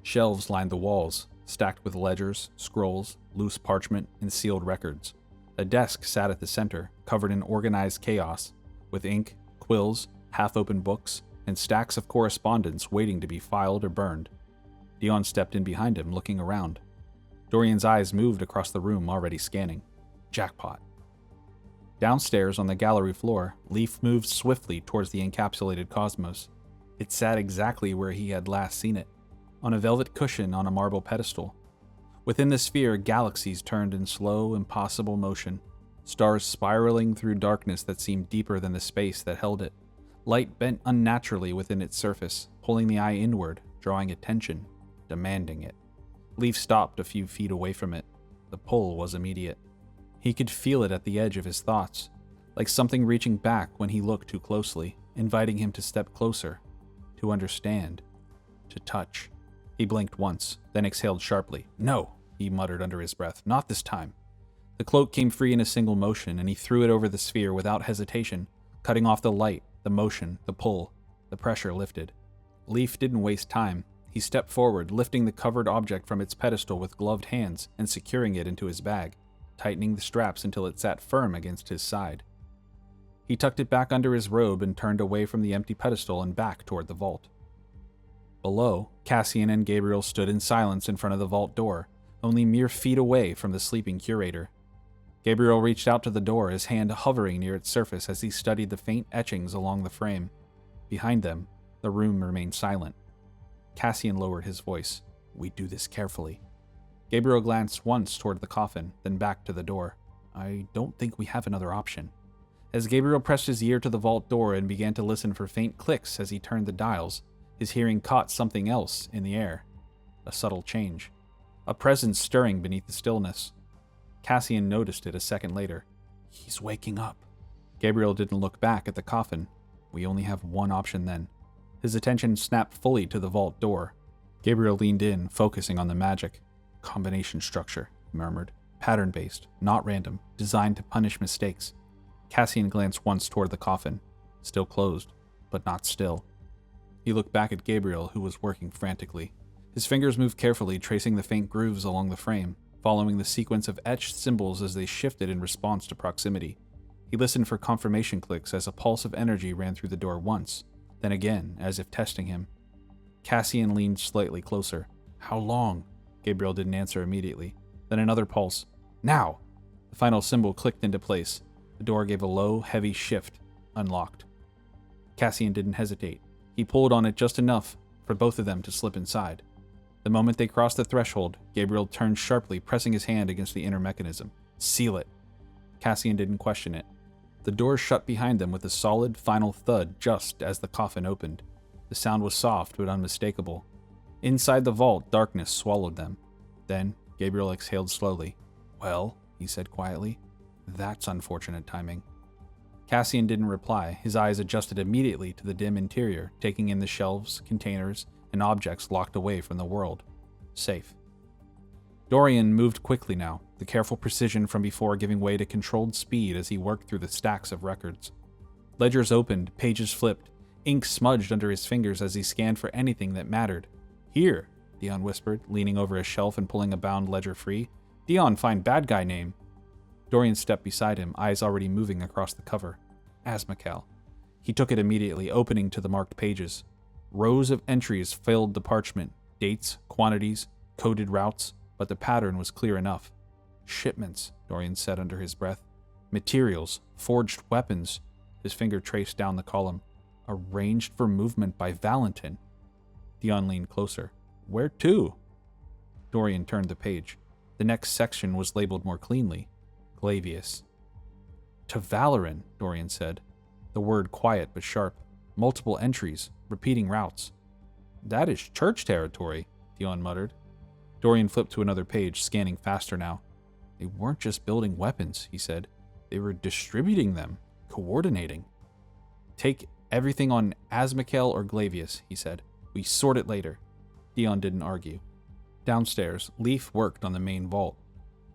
Shelves lined the walls, stacked with ledgers, scrolls, loose parchment, and sealed records. A desk sat at the center, covered in organized chaos, with ink, quills, half-open books, and stacks of correspondence waiting to be filed or burned. Dion stepped in behind him, looking around. Dorian's eyes moved across the room, already scanning. Jackpot. Downstairs on the gallery floor, Leaf moved swiftly towards the encapsulated cosmos. It sat exactly where he had last seen it, on a velvet cushion on a marble pedestal. Within the sphere, galaxies turned in slow, impossible motion. stars spiraling through darkness that seemed deeper than the space that held it. Light bent unnaturally within its surface, pulling the eye inward, drawing attention, demanding it. Leaf stopped a few feet away from it. The pull was immediate. He could feel it at the edge of his thoughts, like something reaching back when he looked too closely, inviting him to step closer, to understand, to touch. He blinked once, then exhaled sharply. "No," he muttered under his breath. "Not this time." The cloak came free in a single motion, and he threw it over the sphere without hesitation, cutting off the light, the motion, the pull. The pressure lifted. Leaf didn't waste time. He stepped forward, lifting the covered object from its pedestal with gloved hands and securing it into his bag, tightening the straps until it sat firm against his side. He tucked it back under his robe and turned away from the empty pedestal and back toward the vault. Below, Cassian and Gabriel stood in silence in front of the vault door, only mere feet away from the sleeping curator. Gabriel reached out to the door, his hand hovering near its surface as he studied the faint etchings along the frame. Behind them, the room remained silent. Cassian lowered his voice. "We do this carefully." Gabriel glanced once toward the coffin, then back to the door. "I don't think we have another option." As Gabriel pressed his ear to the vault door and began to listen for faint clicks as he turned the dials, his hearing caught something else in the air. A subtle change. A presence stirring beneath the stillness. Cassian noticed it a second later. "He's waking up." Gabriel didn't look back at the coffin. "We only have one option then." His attention snapped fully to the vault door. Gabriel leaned in, focusing on the magic. "Combination structure," he murmured. "Pattern-based, not random, designed to punish mistakes." Cassian glanced once toward the coffin. Still closed, but not still. He looked back at Gabriel, who was working frantically. His fingers moved carefully, tracing the faint grooves along the frame, following the sequence of etched symbols as they shifted in response to proximity. He listened for confirmation clicks as a pulse of energy ran through the door once, then again, as if testing him. Cassian leaned slightly closer. "How long?" Gabriel didn't answer immediately. Then another pulse. "Now!" The final symbol clicked into place. The door gave a low, heavy shift, unlocked. Cassian didn't hesitate. He pulled on it just enough for both of them to slip inside. The moment they crossed the threshold, Gabriel turned sharply, pressing his hand against the inner mechanism. "Seal it." Cassian didn't question it. The door shut behind them with a solid, final thud just as the coffin opened. The sound was soft but unmistakable. Inside the vault, darkness swallowed them. Then, Gabriel exhaled slowly. "Well," he said quietly, "that's unfortunate timing." Cassian didn't reply. His eyes adjusted immediately to the dim interior, taking in the shelves, containers, and objects locked away from the world. Safe. Dorian moved quickly now, the careful precision from before giving way to controlled speed as he worked through the stacks of records. Ledgers opened, pages flipped, ink smudged under his fingers as he scanned for anything that mattered. "Here," Dion whispered, leaning over a shelf and pulling a bound ledger free. "Dion, find bad guy name." Dorian stepped beside him, eyes already moving across the cover. Azmakel. He took it immediately, opening to the marked pages. Rows of entries filled the parchment, dates, quantities, coded routes, but the pattern was clear enough. "Shipments," Dorian said under his breath. "Materials, forged weapons." His finger traced down the column. "Arranged for movement by Valentin." Dion leaned closer. "Where to?" Dorian turned the page. The next section was labeled more cleanly. Glavius. "To Valoran," Dorian said. The word quiet but sharp. Multiple entries, repeating routes. "That is church territory," Dion muttered. Dorian flipped to another page, scanning faster now. "They weren't just building weapons," he said. "They were distributing them, coordinating." "Take everything on Azmakel or Glavius," he said. "We sort it later." Dion didn't argue. Downstairs, Leaf worked on the main vault.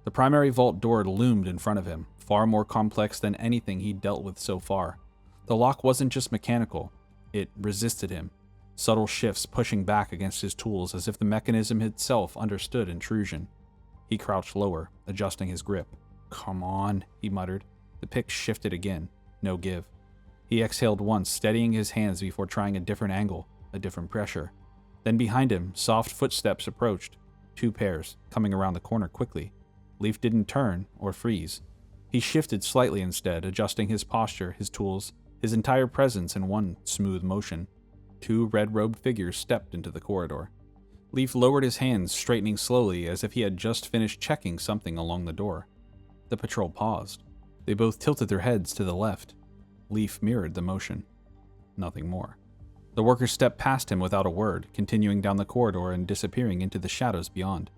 The primary vault door loomed in front of him, far more complex than anything he'd dealt with so far. The lock wasn't just mechanical, it resisted him, subtle shifts pushing back against his tools as if the mechanism itself understood intrusion. He crouched lower, adjusting his grip. "Come on," he muttered. The pick shifted again, no give. He exhaled once, steadying his hands before trying a different angle, a different pressure. Then behind him, soft footsteps approached, 2 pairs, coming around the corner quickly. Leaf didn't turn or freeze. He shifted slightly instead, adjusting his posture, his tools, his entire presence in one smooth motion. 2 red-robed figures stepped into the corridor. Leaf lowered his hands, straightening slowly as if he had just finished checking something along the door. The patrol paused. They both tilted their heads to the left. Leaf mirrored the motion. Nothing more. The worker stepped past him without a word, continuing down the corridor and disappearing into the shadows beyond.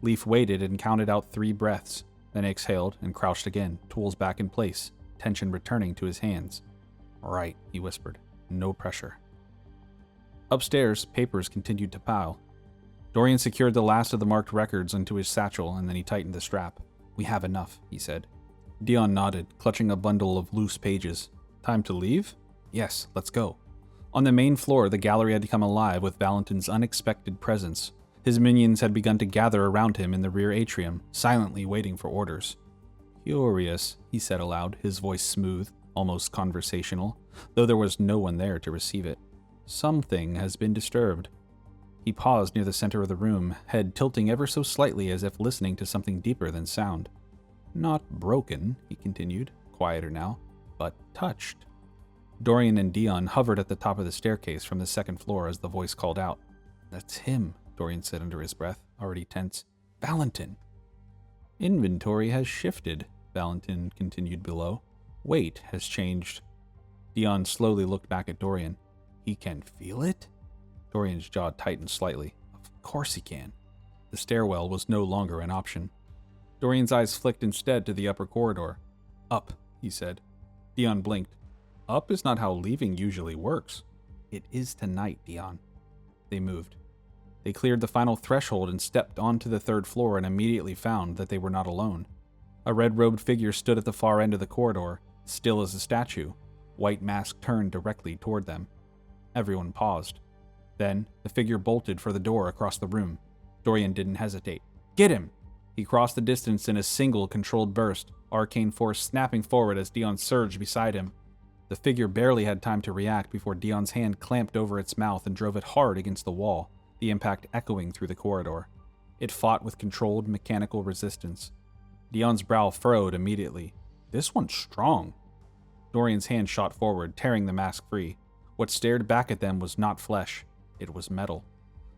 Leaf waited and counted out 3 breaths, then exhaled and crouched again, tools back in place, tension returning to his hands. "Right," he whispered. "No pressure." Upstairs, papers continued to pile. Dorian secured the last of the marked records into his satchel, and then he tightened the strap. "We have enough," he said. Dion nodded, clutching a bundle of loose pages. "Time to leave?" "Yes, let's go." On the main floor, the gallery had come alive with Valentin's unexpected presence. His minions had begun to gather around him in the rear atrium, silently waiting for orders. "Curious," he said aloud, his voice smooth, almost conversational, though there was no one there to receive it. "Something has been disturbed." He paused near the center of the room, head tilting ever so slightly as if listening to something deeper than sound. "Not broken," he continued, quieter now, "but touched." Dorian and Dion hovered at the top of the staircase from the second floor as the voice called out. "That's him," Dorian said under his breath, already tense. "Valentin!" "Inventory has shifted," Valentin continued below. "Weight has changed." Dion slowly looked back at Dorian. "He can feel it?" Dorian's jaw tightened slightly. "Of course he can." The stairwell was no longer an option. Dorian's eyes flicked instead to the upper corridor. "Up," he said. Dion blinked. "Up is not how leaving usually works." "It is tonight, Dion." They moved. They cleared the final threshold and stepped onto the 3rd floor and immediately found that they were not alone. A red-robed figure stood at the far end of the corridor, still as a statue, white mask turned directly toward them. Everyone paused. Then, the figure bolted for the door across the room. Dorian didn't hesitate. "Get him!" He crossed the distance in a single controlled burst, arcane force snapping forward as Dion surged beside him. The figure barely had time to react before Dion's hand clamped over its mouth and drove it hard against the wall, the impact echoing through the corridor. It fought with controlled mechanical resistance. Dion's brow furrowed immediately. "This one's strong." Dorian's hand shot forward, tearing the mask free. What stared back at them was not flesh. It was metal.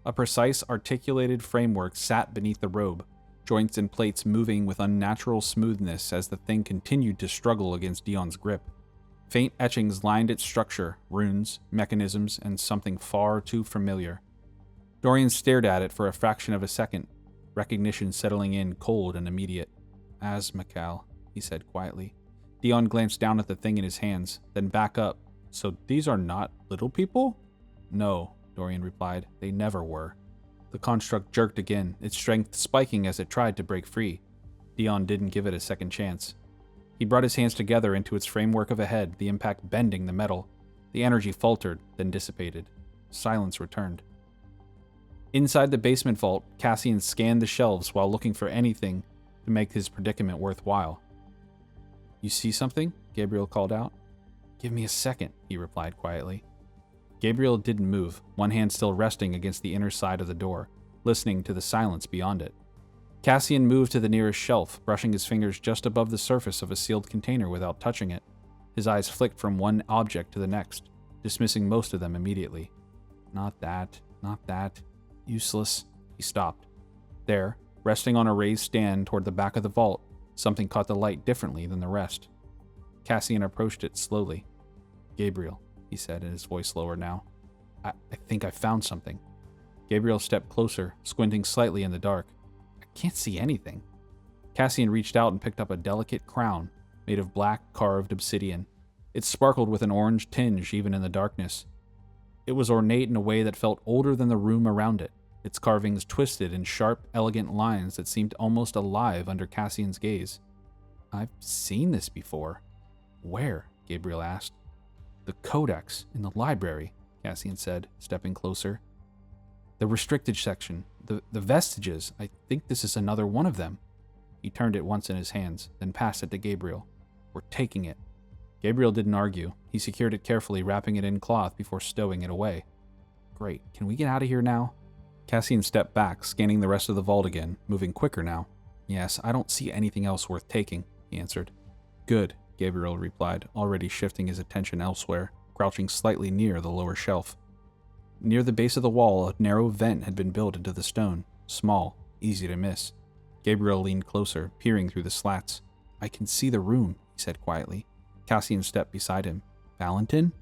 A precise, articulated framework sat beneath the robe, joints and plates moving with unnatural smoothness as the thing continued to struggle against Dion's grip. Faint etchings lined its structure, runes, mechanisms, and something far too familiar. Dorian stared at it for a fraction of a second, recognition settling in cold and immediate. "Asmacal," he said quietly. Dion glanced down at the thing in his hands, then back up. "So these are not little people?" "No," Dorian replied. "They never were." The construct jerked again, its strength spiking as it tried to break free. Dion didn't give it a second chance. He brought his hands together into its framework of a head, the impact bending the metal. The energy faltered, then dissipated. Silence returned. Inside the basement vault, Cassian scanned the shelves while looking for anything to make his predicament worthwhile. "You see something?" Gabriel called out. "Give me a second," he replied quietly. Gabriel didn't move, one hand still resting against the inner side of the door, listening to the silence beyond it. Cassian moved to the nearest shelf, brushing his fingers just above the surface of a sealed container without touching it. His eyes flicked from one object to the next, dismissing most of them immediately. Not that. Useless." He stopped. There, resting on a raised stand toward the back of the vault, something caught the light differently than the rest. Cassian approached it slowly. "Gabriel," he said, his voice lower now. I think I found something." Gabriel stepped closer, squinting slightly in the dark. "I can't see anything." Cassian reached out and picked up a delicate crown made of black carved obsidian. It sparkled with an orange tinge even in the darkness. It was ornate in a way that felt older than the room around it, its carvings twisted in sharp, elegant lines that seemed almost alive under Cassian's gaze. "I've seen this before." "Where?" Gabriel asked. "The codex in the library," Cassian said, stepping closer. "The restricted section, the vestiges. I think this is another one of them." He turned it once in his hands, then passed it to Gabriel. "We're taking it." Gabriel didn't argue. He secured it carefully, wrapping it in cloth before stowing it away. "Great. Can we get out of here now?" Cassian stepped back, scanning the rest of the vault again, moving quicker now. "Yes, I don't see anything else worth taking," he answered. "Good," Gabriel replied, already shifting his attention elsewhere, crouching slightly near the lower shelf. Near the base of the wall, a narrow vent had been built into the stone, small, easy to miss. Gabriel leaned closer, peering through the slats. "I can see the room," he said quietly. Cassian stepped beside him. Valentin?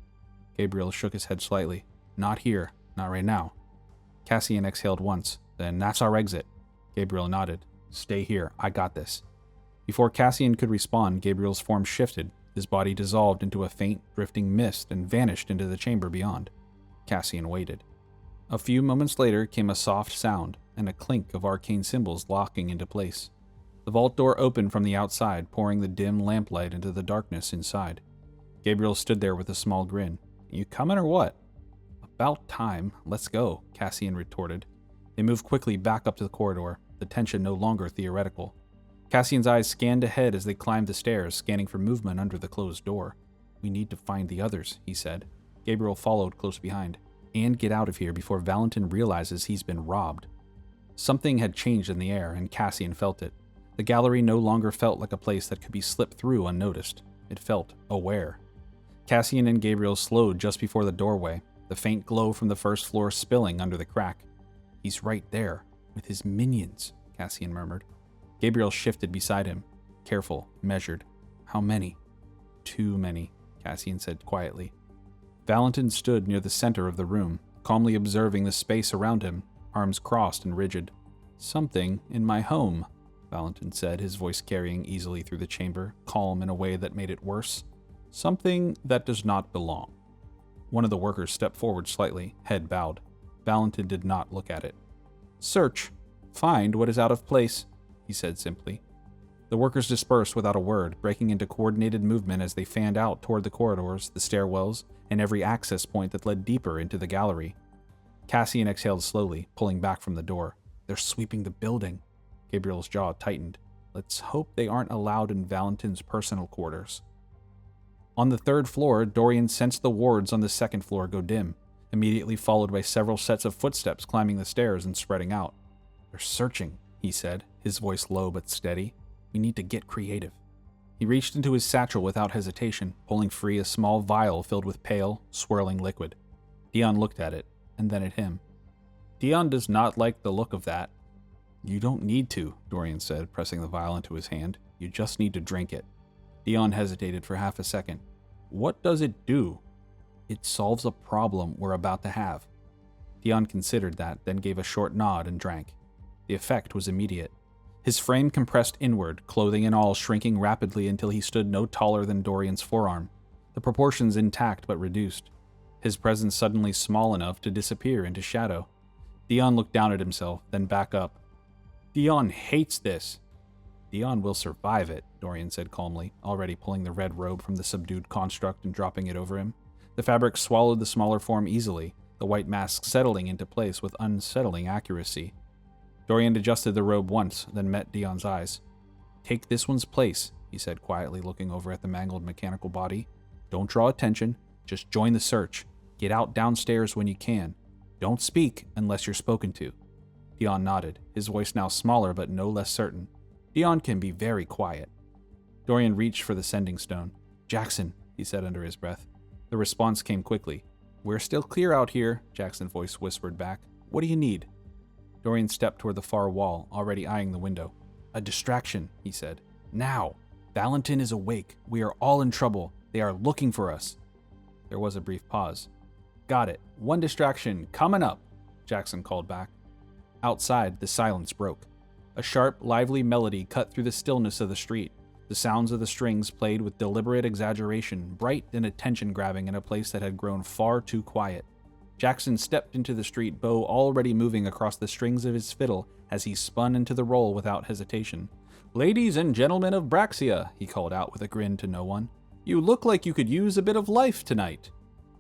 Gabriel shook his head slightly. Not here. Not right now. Cassian exhaled once. Then that's our exit. Gabriel nodded. Stay here. I got this. Before Cassian could respond, Gabriel's form shifted. His body dissolved into a faint, drifting mist and vanished into the chamber beyond. Cassian waited. A few moments later came a soft sound and a clink of arcane symbols locking into place. The vault door opened from the outside, pouring the dim lamplight into the darkness inside. Gabriel stood there with a small grin. You coming or what? About time. Let's go, Cassian retorted. They moved quickly back up to the corridor, the tension no longer theoretical. Cassian's eyes scanned ahead as they climbed the stairs, scanning for movement under the closed door. We need to find the others, he said. Gabriel followed close behind. And get out of here before Valentin realizes he's been robbed. Something had changed in the air, and Cassian felt it. The gallery no longer felt like a place that could be slipped through unnoticed. It felt aware. Cassian and Gabriel slowed just before the doorway, the faint glow from the first floor spilling under the crack. He's right there, with his minions, Cassian murmured. Gabriel shifted beside him, careful, measured. How many? Too many, Cassian said quietly. Valentin stood near the center of the room, calmly observing the space around him, arms crossed and rigid. Something in my home, Valentin said, his voice carrying easily through the chamber, calm in a way that made it worse. Something that does not belong. One of the workers stepped forward slightly, head bowed. Valentin did not look at it. Search. Find what is out of place, he said simply. The workers dispersed without a word, breaking into coordinated movement as they fanned out toward the corridors, the stairwells, and every access point that led deeper into the gallery. Cassian exhaled slowly, pulling back from the door. They're sweeping the building. Gabriel's jaw tightened. Let's hope they aren't allowed in Valentin's personal quarters. On the third floor, Dorian sensed the wards on the second floor go dim, immediately followed by several sets of footsteps climbing the stairs and spreading out. They're searching, he said, his voice low but steady. We need to get creative. He reached into his satchel without hesitation, pulling free a small vial filled with pale, swirling liquid. Dion looked at it, and then at him. Dion does not like the look of that. You don't need to, Dorian said, pressing the vial into his hand. You just need to drink it. Dion hesitated for half a second. What does it do? It solves a problem we're about to have. Dion considered that, then gave a short nod and drank. The effect was immediate. His frame compressed inward, clothing and all shrinking rapidly until he stood no taller than Dorian's forearm, the proportions intact but reduced. His presence suddenly small enough to disappear into shadow. Dion looked down at himself, then back up. Dion hates this. Dion will survive it, Dorian said calmly, already pulling the red robe from the subdued construct and dropping it over him. The fabric swallowed the smaller form easily, the white mask settling into place with unsettling accuracy. Dorian adjusted the robe once, then met Dion's eyes. Take this one's place, he said quietly, looking over at the mangled mechanical body. Don't draw attention, just join the search. Get out downstairs when you can. Don't speak unless you're spoken to. Dion nodded, his voice now smaller but no less certain. Dion can be very quiet. Dorian reached for the sending stone. Jackson, he said under his breath. The response came quickly. We're still clear out here, Jackson's voice whispered back. What do you need? Dorian stepped toward the far wall, already eyeing the window. A distraction, he said. Now! Valentin is awake. We are all in trouble. They are looking for us. There was a brief pause. Got it. One distraction coming up, Jackson called back. Outside, the silence broke. A sharp, lively melody cut through the stillness of the street. The sounds of the strings played with deliberate exaggeration, bright and attention-grabbing in a place that had grown far too quiet. Jackson stepped into the street, bow already moving across the strings of his fiddle as he spun into the role without hesitation. Ladies and gentlemen of Braxia, he called out with a grin to no one. You look like you could use a bit of life tonight.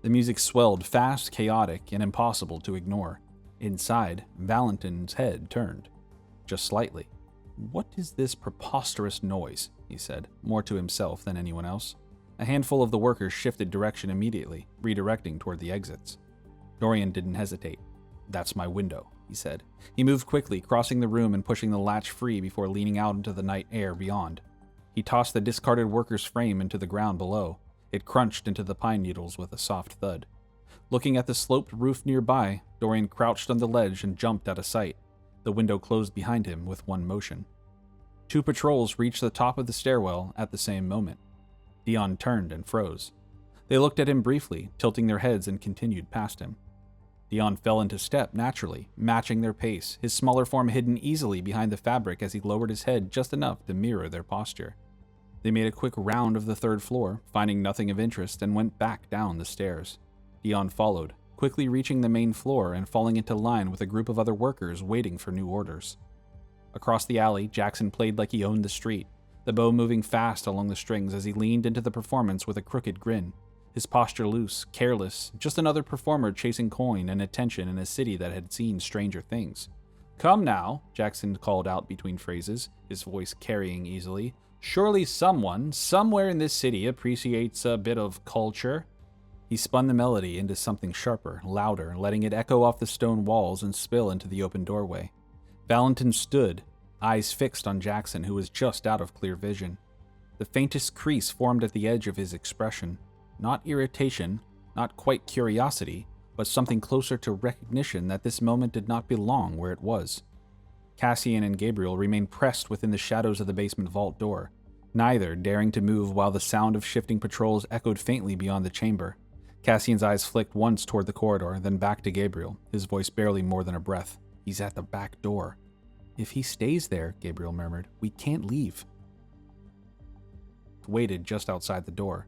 The music swelled, fast, chaotic, and impossible to ignore. Inside, Valentin's head turned. Just slightly. What is this preposterous noise? He said, more to himself than anyone else. A handful of the workers shifted direction immediately, redirecting toward the exits. Dorian didn't hesitate. That's my window, he said. He moved quickly, crossing the room and pushing the latch free before leaning out into the night air beyond. He tossed the discarded worker's frame into the ground below. It crunched into the pine needles with a soft thud. Looking at the sloped roof nearby, Dorian crouched on the ledge and jumped out of sight. The window closed behind him with one motion. Two patrols reached the top of the stairwell at the same moment. Dion turned and froze. They looked at him briefly, tilting their heads, and continued past him. Dion fell into step naturally, matching their pace, his smaller form hidden easily behind the fabric as he lowered his head just enough to mirror their posture. They made a quick round of the third floor, finding nothing of interest, and went back down the stairs. Dion followed, quickly reaching the main floor and falling into line with a group of other workers waiting for new orders. Across the alley, Jackson played like he owned the street, the bow moving fast along the strings as he leaned into the performance with a crooked grin. His posture loose, careless, just another performer chasing coin and attention in a city that had seen stranger things. "Come now," Jackson called out between phrases, his voice carrying easily. "Surely someone, somewhere in this city appreciates a bit of culture." He spun the melody into something sharper, louder, letting it echo off the stone walls and spill into the open doorway. Valentin stood, eyes fixed on Jackson, who was just out of clear vision. The faintest crease formed at the edge of his expression. Not irritation, not quite curiosity, but something closer to recognition that this moment did not belong where it was. Cassian and Gabriel remained pressed within the shadows of the basement vault door, neither daring to move while the sound of shifting patrols echoed faintly beyond the chamber. Cassian's eyes flicked once toward the corridor, then back to Gabriel, his voice barely more than a breath. "He's at the back door." "If he stays there," Gabriel murmured, "we can't leave." Waited just outside the door.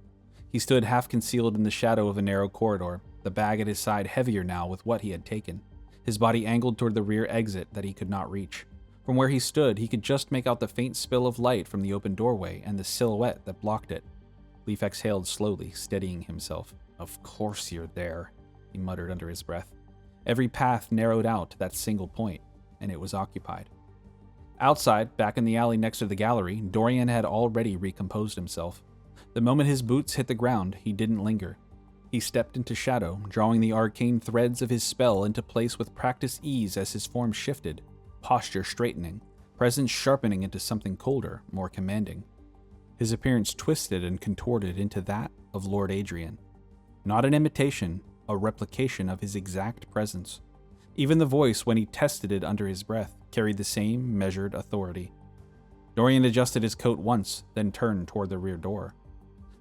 He stood half concealed in the shadow of a narrow corridor, the bag at his side heavier now with what he had taken, his body angled toward the rear exit that he could not reach. From where he stood, he could just make out the faint spill of light from the open doorway and the silhouette that blocked it. Leaf exhaled slowly, steadying himself. "Of course you're there," he muttered under his breath. Every path narrowed out to that single point, and it was occupied. Outside, back in the alley next to the gallery, Dorian had already recomposed himself. The moment his boots hit the ground, he didn't linger. He stepped into shadow, drawing the arcane threads of his spell into place with practiced ease as his form shifted, posture straightening, presence sharpening into something colder, more commanding. His appearance twisted and contorted into that of Lord Adrian. Not an imitation, a replication of his exact presence. Even the voice, when he tested it under his breath, carried the same measured authority. Dorian adjusted his coat once, then turned toward the rear door.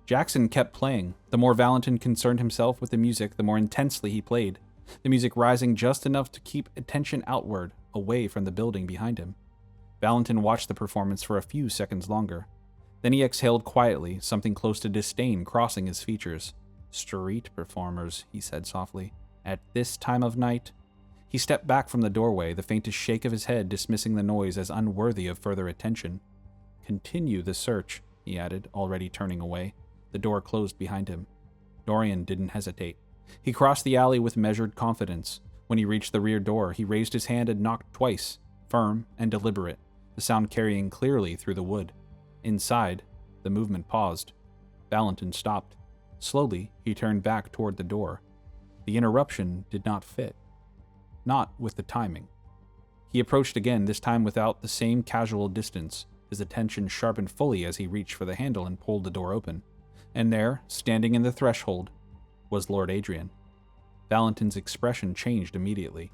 Jackson kept playing. The more Valentin concerned himself with the music, the more intensely he played, the music rising just enough to keep attention outward, away from the building behind him. Valentin watched the performance for a few seconds longer. Then he exhaled quietly, something close to disdain crossing his features. "Street performers," he said softly. "At this time of night?" He stepped back from the doorway, the faintest shake of his head dismissing the noise as unworthy of further attention. "Continue the search," he added, already turning away. The door closed behind him. Dorian didn't hesitate. He crossed the alley with measured confidence. When he reached the rear door, he raised his hand and knocked twice, firm and deliberate, the sound carrying clearly through the wood. Inside, the movement paused. Valentin stopped. Slowly, he turned back toward the door. The interruption did not fit. Not with the timing. He approached again, this time without the same casual distance, his attention sharpened fully as he reached for the handle and pulled the door open. And there, standing in the threshold, was Lord Adrian. Valentin's expression changed immediately.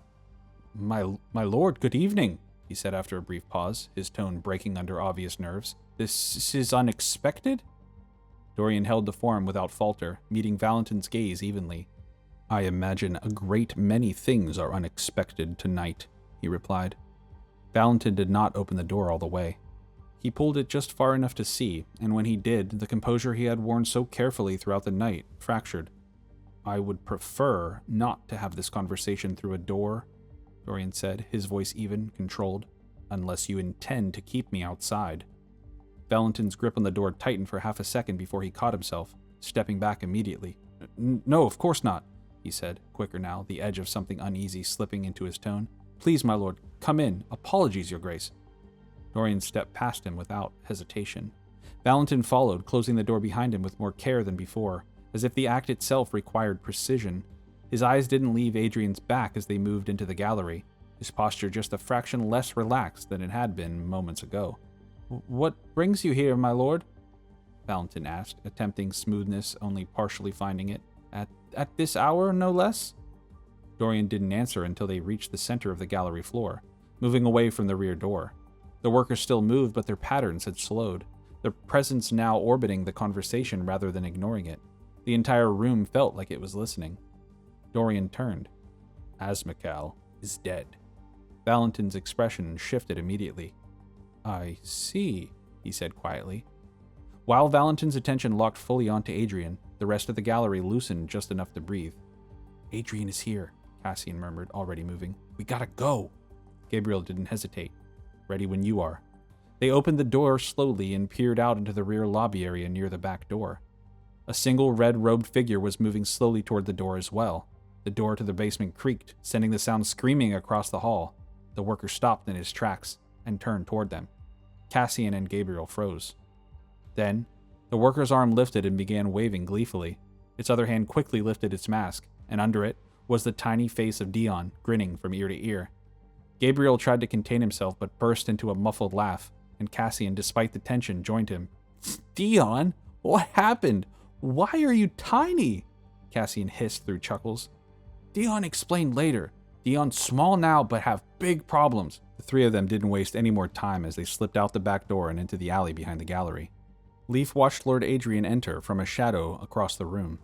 My lord, good evening," he said after a brief pause, his tone breaking under obvious nerves. "This is unexpected?" Dorian held the form without falter, meeting Valentin's gaze evenly. "I imagine a great many things are unexpected tonight," he replied. Valentin did not open the door all the way. He pulled it just far enough to see, and when he did, the composure he had worn so carefully throughout the night fractured. "I would prefer not to have this conversation through a door," Dorian said, his voice even, controlled, "unless you intend to keep me outside." Valentin's grip on the door tightened for half a second before he caught himself, stepping back immediately. "No, of course not," he said, quicker now, the edge of something uneasy slipping into his tone. "Please, my lord, come in. Apologies, your grace." Dorian stepped past him without hesitation. Valentin followed, closing the door behind him with more care than before, as if the act itself required precision. His eyes didn't leave Adrian's back as they moved into the gallery, his posture just a fraction less relaxed than it had been moments ago. "What brings you here, my lord?" Valentin asked, attempting smoothness, only partially finding it. At this hour, no less?" Dorian didn't answer until they reached the center of the gallery floor, moving away from the rear door. The workers still moved, but their patterns had slowed. their presence now orbiting the conversation rather than ignoring it. The entire room felt like it was listening. Dorian turned. Azmakal is dead. Valentin's expression shifted immediately. I see, he said quietly. While Valentin's attention locked fully onto Adrian, the rest of the gallery loosened just enough to breathe. Adrian is here, Cassian murmured, already moving. We gotta go. Gabriel didn't hesitate. Ready when you are. They opened the door slowly and peered out into the rear lobby area near the back door. A single red-robed figure was moving slowly toward the door as well. The door to the basement creaked, sending the sound screaming across the hall. The worker stopped in his tracks and turned toward them. Cassian and Gabriel froze. Then, the worker's arm lifted and began waving gleefully. Its other hand quickly lifted its mask, and under it was the tiny face of Dion, grinning from ear to ear. Gabriel tried to contain himself but burst into a muffled laugh, and Cassian, despite the tension, joined him. Dion? What happened? Why are you tiny? Cassian hissed through chuckles. Dion explained later. Dion's small now but have big problems. The three of them didn't waste any more time as they slipped out the back door and into the alley behind the gallery. Leaf watched Lord Adrian enter from a shadow across the room.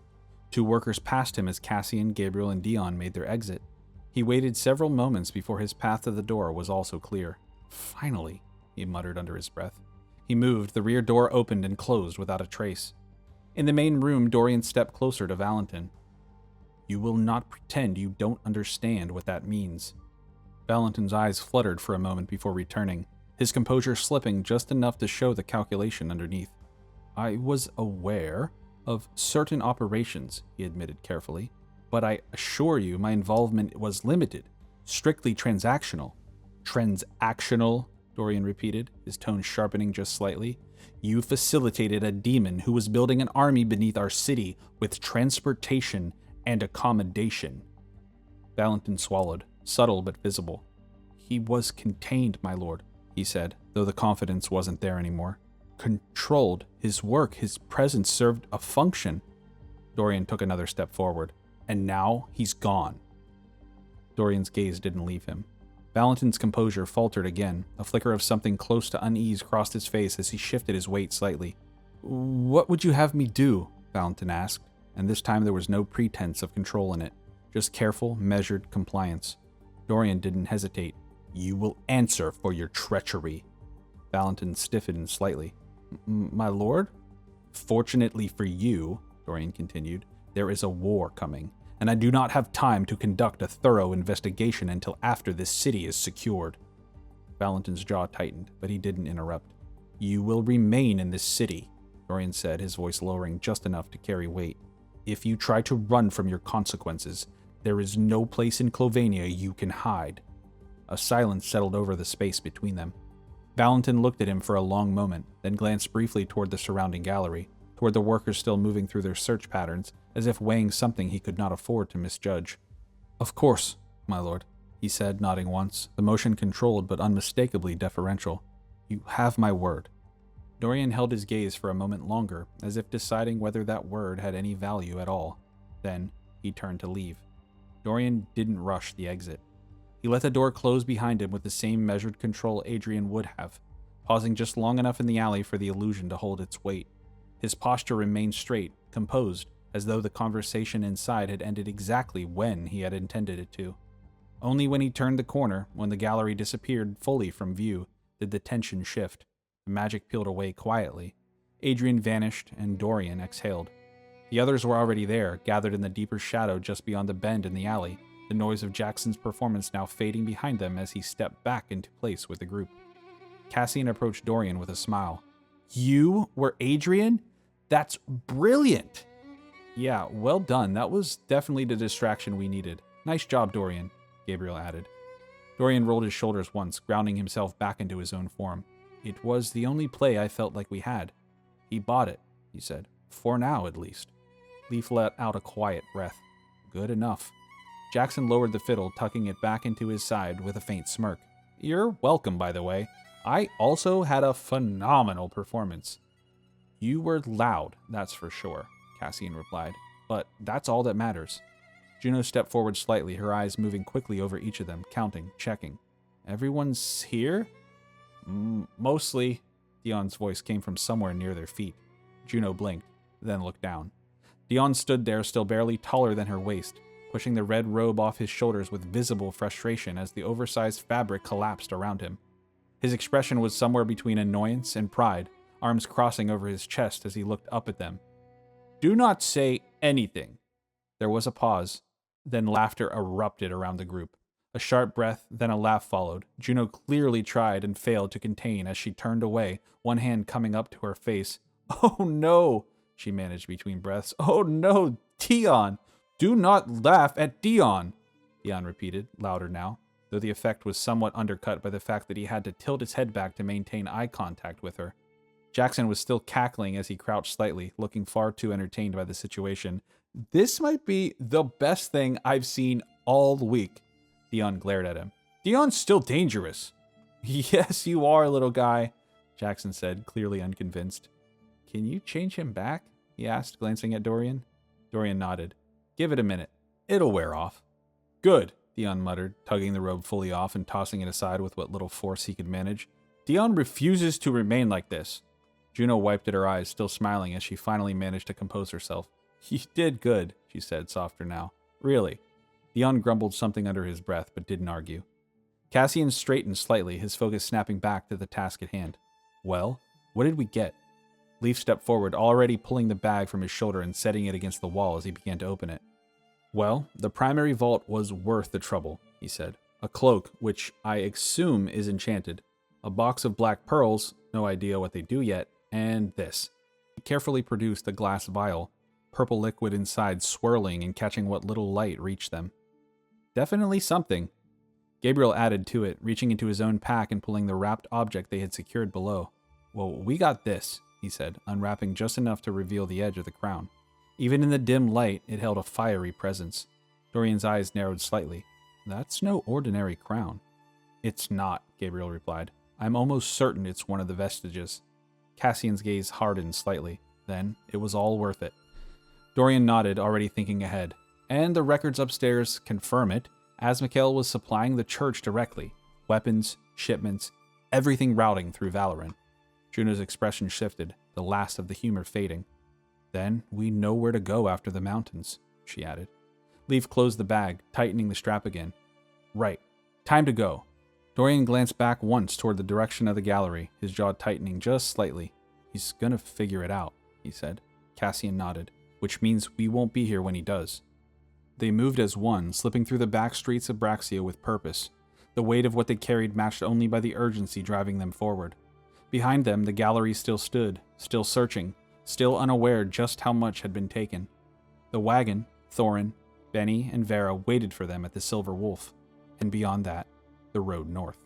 Two workers passed him as Cassian, Gabriel, and Dion made their exit. He waited several moments before his path to the door was also clear. Finally, he muttered under his breath. He moved, the rear door opened and closed without a trace. In the main room, Dorian stepped closer to Valentin. You will not pretend you don't understand what that means. Valentin's eyes fluttered for a moment before returning, his composure slipping just enough to show the calculation underneath. I was aware of certain operations, he admitted carefully, but I assure you my involvement was limited, strictly transactional. Transactional? Dorian repeated, his tone sharpening just slightly. You facilitated a demon who was building an army beneath our city with transportation and accommodation. Valentin swallowed, subtle but visible. He was contained, my lord, he said, though the confidence wasn't there anymore. Controlled. His work, his presence served a function. Dorian took another step forward. And now he's gone. Dorian's gaze didn't leave him. Valentin's composure faltered again. A flicker of something close to unease crossed his face as he shifted his weight slightly. What would you have me do? Valentin asked, and this time there was no pretense of control in it, just careful, measured compliance. Dorian didn't hesitate. You will answer for your treachery. Valentin stiffened slightly. My lord? Fortunately for you, Dorian continued, there is a war coming, and I do not have time to conduct a thorough investigation until after this city is secured. Valentin's jaw tightened, but he didn't interrupt. You will remain in this city, Dorian said, his voice lowering just enough to carry weight. If you try to run from your consequences, there is no place in Kjlovania you can hide. A silence settled over the space between them. Valentin looked at him for a long moment, then glanced briefly toward the surrounding gallery, toward the workers still moving through their search patterns, as if weighing something he could not afford to misjudge. Of course, my lord, he said, nodding once, the motion controlled but unmistakably deferential. You have my word. Dorian held his gaze for a moment longer, as if deciding whether that word had any value at all. Then, he turned to leave. Dorian didn't rush the exit. He let the door close behind him with the same measured control Adrian would have, pausing just long enough in the alley for the illusion to hold its weight. His posture remained straight, composed, as though the conversation inside had ended exactly when he had intended it to. Only when he turned the corner, when the gallery disappeared fully from view, did the tension shift. The magic peeled away quietly. Adrian vanished, and Dorian exhaled. The others were already there, gathered in the deeper shadow just beyond the bend in the alley, the noise of Jackson's performance now fading behind them as he stepped back into place with the group. Cassian approached Dorian with a smile. You were Adrian? That's brilliant! Yeah, well done. That was definitely the distraction we needed. Nice job, Dorian, Gabriel added. Dorian rolled his shoulders once, grounding himself back into his own form. It was the only play I felt like we had. He bought it, he said. For now, at least. Leaf let out a quiet breath. Good enough. Jackson lowered the fiddle, tucking it back into his side with a faint smirk. You're welcome, by the way. I also had a phenomenal performance. You were loud, that's for sure, Cassian replied. But that's all that matters. Juno stepped forward slightly, her eyes moving quickly over each of them, counting, checking. Everyone's here? Mostly. Dion's voice came from somewhere near their feet. Juno blinked, then looked down. Dion stood there, still barely taller than her waist, pushing the red robe off his shoulders with visible frustration as the oversized fabric collapsed around him. His expression was somewhere between annoyance and pride, arms crossing over his chest as he looked up at them. "Do not say anything." There was a pause, then laughter erupted around the group. A sharp breath, then a laugh followed. Juno clearly tried and failed to contain as she turned away, one hand coming up to her face. "Oh no," she managed between breaths. "Oh no, Dion! Do not laugh at Dion," Dion repeated, louder now, though the effect was somewhat undercut by the fact that he had to tilt his head back to maintain eye contact with her. Jackson was still cackling as he crouched slightly, looking far too entertained by the situation. "This might be the best thing I've seen all week." Dion glared at him. "Dion's still dangerous." "Yes, you are, little guy," Jackson said, clearly unconvinced. "Can you change him back?" he asked, glancing at Dorian. Dorian nodded. "Give it a minute. It'll wear off." "Good," Dion muttered, tugging the robe fully off and tossing it aside with what little force he could manage. "Dion refuses to remain like this." Juno wiped at her eyes, still smiling as she finally managed to compose herself. "You did good," she said, softer now. "Really." Dion grumbled something under his breath, but didn't argue. Cassian straightened slightly, his focus snapping back to the task at hand. "Well, what did we get?" Leaf stepped forward, already pulling the bag from his shoulder and setting it against the wall as he began to open it. "Well, the primary vault was worth the trouble," he said. "A cloak, which I assume is enchanted. A box of black pearls, no idea what they do yet, and this." He carefully produced a glass vial, purple liquid inside swirling and catching what little light reached them. "Definitely something." Gabriel added to it, reaching into his own pack and pulling the wrapped object they had secured below. "Well, we got this," he said, unwrapping just enough to reveal the edge of the crown. Even in the dim light, it held a fiery presence. Dorian's eyes narrowed slightly. "That's no ordinary crown." "It's not," Gabriel replied. "I'm almost certain it's one of the vestiges." Cassian's gaze hardened slightly. Then, it was all worth it. Dorian nodded, already thinking ahead. And the records upstairs confirm it, as Mikhail was supplying the church directly. Weapons, shipments, everything routing through Valoran. Juno's expression shifted, the last of the humor fading. "Then we know where to go after the mountains," she added. Leaf closed the bag, tightening the strap again. "Right. Time to go." Dorian glanced back once toward the direction of the gallery, his jaw tightening just slightly. "He's gonna figure it out," he said. Cassian nodded, "which means we won't be here when he does." They moved as one, slipping through the back streets of Braxia with purpose. The weight of what they carried matched only by the urgency driving them forward. Behind them, the gallery still stood, still searching, still unaware just how much had been taken. The wagon, Thorin, Benny, and Vera waited for them at the Silver Wolf, and beyond that, the road north.